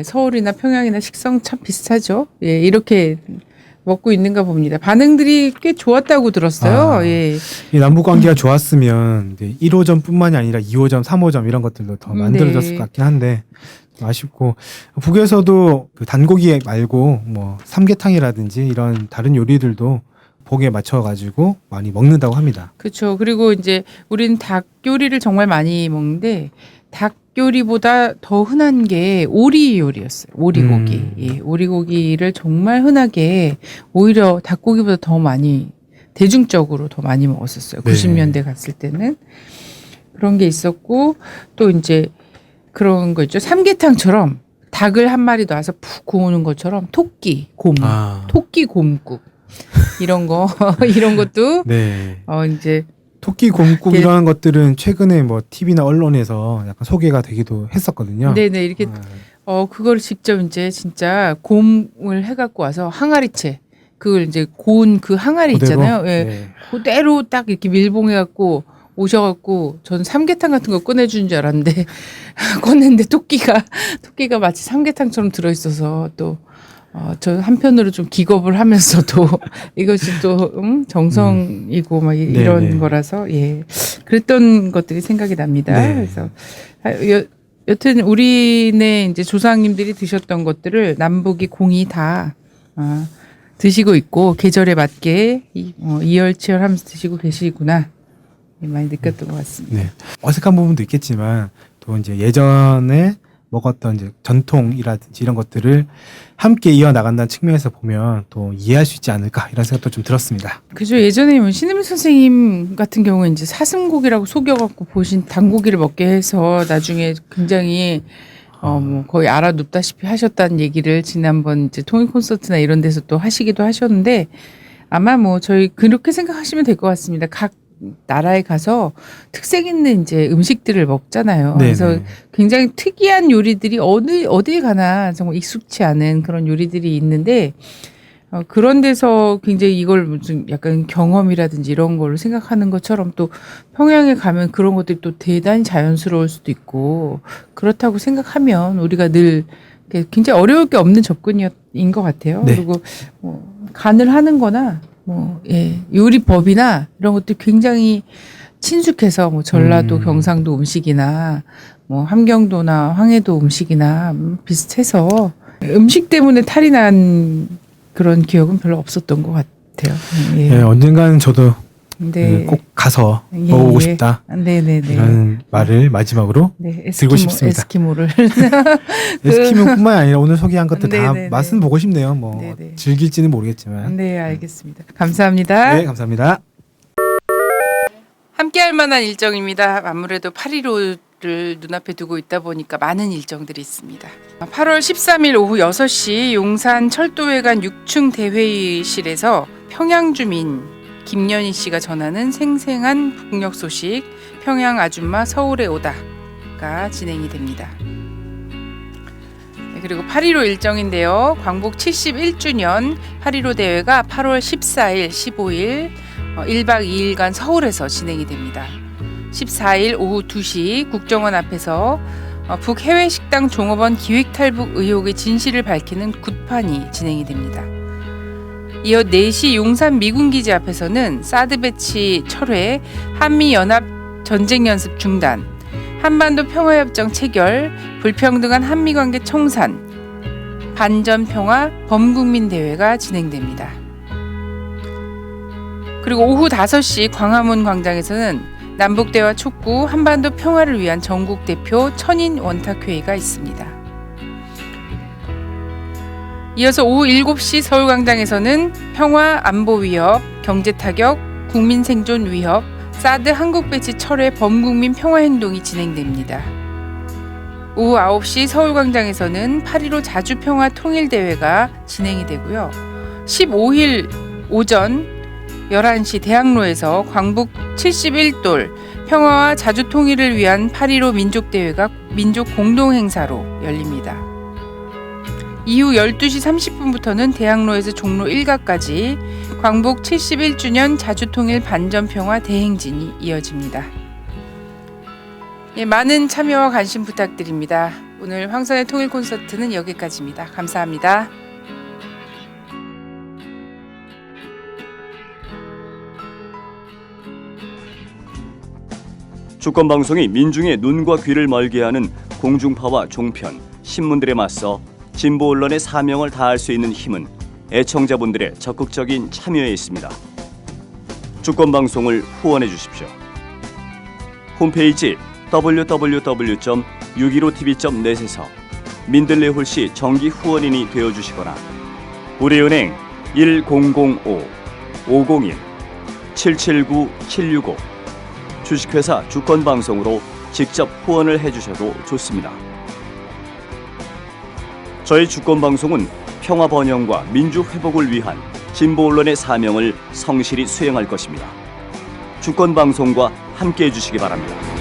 서울이나 평양이나 식성 참 비슷하죠. 예, 이렇게 먹고 있는가 봅니다. 반응들이 꽤 좋았다고 들었어요. 예. 이 남북 관계가 좋았으면 1호점뿐만이 아니라 2호점, 3호점 이런 것들도 더 만들어졌을 것 같긴 한데 아쉽고 북에서도 그 단고기 말고 뭐 삼계탕이라든지 이런 다른 요리들도 복에 맞춰가지고 많이 먹는다고 합니다. 그렇죠. 그리고 이제 우리는 닭 요리를 정말 많이 먹는데 닭 요리보다 더 흔한 게 오리 요리였어요. 오리고기. 예, 오리고기를 정말 흔하게 오히려 닭고기보다 더 많이 대중적으로 더 많이 먹었었어요. 네. 90년대 갔을 때는 그런 게 있었고 또 이제 그런 거 있죠. 삼계탕처럼 닭을 한 마리 놔서 푹 구우는 것처럼 토끼 곰국. 이런 거 이런 것도 네. 이제 토끼 곰국 네. 이런 것들은 최근에 뭐 TV나 언론에서 약간 소개가 되기도 했었거든요. 네네 이렇게 그걸 직접 이제 진짜 곰을 해갖고 와서 항아리채 그걸 이제 고운 그 항아리 그대로? 있잖아요. 예. 네. 그대로 딱 이렇게 밀봉해갖고 오셔갖고 전 삼계탕 같은 거 꺼내주는 줄 알았는데 꺼냈는데 토끼가 마치 삼계탕처럼 들어있어서 또 저 한편으로 좀 기겁을 하면서도 이것이 또 정성이고 막 이런 네네. 거라서 예 그랬던 것들이 생각이 납니다. 네. 그래서 여튼 우리네 이제 조상님들이 드셨던 것들을 남북이 공이 다 드시고 있고 계절에 맞게 이열치열하면서 드시고 계시구나 많이 느꼈던 것 같습니다. 네. 어색한 부분도 있겠지만 또 이제 예전에 먹었던 이제 전통이라든지 이런 것들을 함께 이어나간다는 측면에서 보면 또 이해할 수 있지 않을까 이런 생각도 좀 들었습니다. 그죠. 예전에 뭐 신임 선생님 같은 경우에 이제 사슴고기라고 속여갖고 보신 닭고기를 먹게 해서 나중에 굉장히 뭐 거의 알아눕다시피 하셨다는 얘기를 지난번 이제 통일 콘서트나 이런 데서 또 하시기도 하셨는데 아마 뭐 저희 그렇게 생각하시면 될 것 같습니다. 각 나라에 가서 특색 있는 이제 음식들을 먹잖아요. 네네. 그래서 굉장히 특이한 요리들이 어디에 가나 정말 익숙치 않은 그런 요리들이 있는데 그런 데서 굉장히 이걸 무슨 약간 경험이라든지 이런 걸 생각하는 것처럼 또 평양에 가면 그런 것들이 또 대단히 자연스러울 수도 있고 그렇다고 생각하면 우리가 늘 굉장히 어려울 게 없는 접근인 것 같아요. 네. 그리고 뭐 간을 하는 거나 요리법이나 이런 것들이 굉장히 친숙해서 뭐 전라도 경상도 음식이나 뭐 함경도나 황해도 음식이나 비슷해서 음식 때문에 탈이 난 그런 기억은 별로 없었던 것 같아요. 예. 네, 언젠가는 저도 네. 꼭 가서 예, 먹어보고 예. 싶다 네네네. 이런 말을 마지막으로 네, 들고 싶습니다. 에스키모를. 에스키모뿐만 아니라 오늘 소개한 것들 다 네네네. 맛은 보고 싶네요. 뭐 네네. 즐길지는 모르겠지만. 네, 알겠습니다. 감사합니다. 네, 감사합니다. 함께할 만한 일정입니다. 아무래도 8.15를 눈앞에 두고 있다 보니까 많은 일정들이 있습니다. 8월 13일 오후 6시 용산 철도회관 6층 대회의실에서 평양 주민 김연희 씨가 전하는 생생한 북녘 소식 평양 아줌마 서울에 오다가 진행이 됩니다. 네, 그리고 8.15 일정인데요. 광복 71주년 8.15 대회가 8월 14일, 15일 1박 2일간 서울에서 진행이 됩니다. 14일 오후 2시 국정원 앞에서 북해외식당 종업원 기획탈북 의혹의 진실을 밝히는 굿판이 진행이 됩니다. 이어 4시 용산 미군기지 앞에서는 사드 배치 철회, 한미연합 전쟁연습 중단, 한반도 평화협정 체결, 불평등한 한미관계 청산, 반전평화 범국민대회가 진행됩니다. 그리고 오후 5시 광화문 광장에서는 남북대화 촉구, 한반도 평화를 위한 전국 대표 천인 원탁회의가 있습니다. 이어서 오후 7시 서울광장에서는 평화 안보 위협, 경제 타격, 국민 생존 위협, 사드 한국 배치 철회 범국민 평화 행동이 진행됩니다. 오후 9시 서울광장에서는 8.15 자주평화 통일대회가 진행이 되고요. 15일 오전 11시 대학로에서 광복 71돌 평화와 자주통일을 위한 8.15 민족대회가 민족 공동행사로 열립니다. 이후 12시 30분부터는 대학로에서 종로 1가까지 광복 71주년 자주통일 반전평화 대행진이 이어집니다. 예, 많은 참여와 관심 부탁드립니다. 오늘 황선의 통일 콘서트는 여기까지입니다. 감사합니다. 주권방송이 민중의 눈과 귀를 멀게 하는 공중파와 종편, 신문들에 맞서 진보 언론의 사명을 다할 수 있는 힘은 애청자분들의 적극적인 참여에 있습니다. 주권방송을 후원해 주십시오. 홈페이지 www.615tv.net에서 민들레 홀씨 정기 후원인이 되어주시거나 우리은행 1005-501-779-765 주식회사 주권방송으로 직접 후원을 해주셔도 좋습니다. 저희 주권방송은 평화 번영과 민주 회복을 위한 진보 언론의 사명을 성실히 수행할 것입니다. 주권 방송과 함께해 주시기 바랍니다.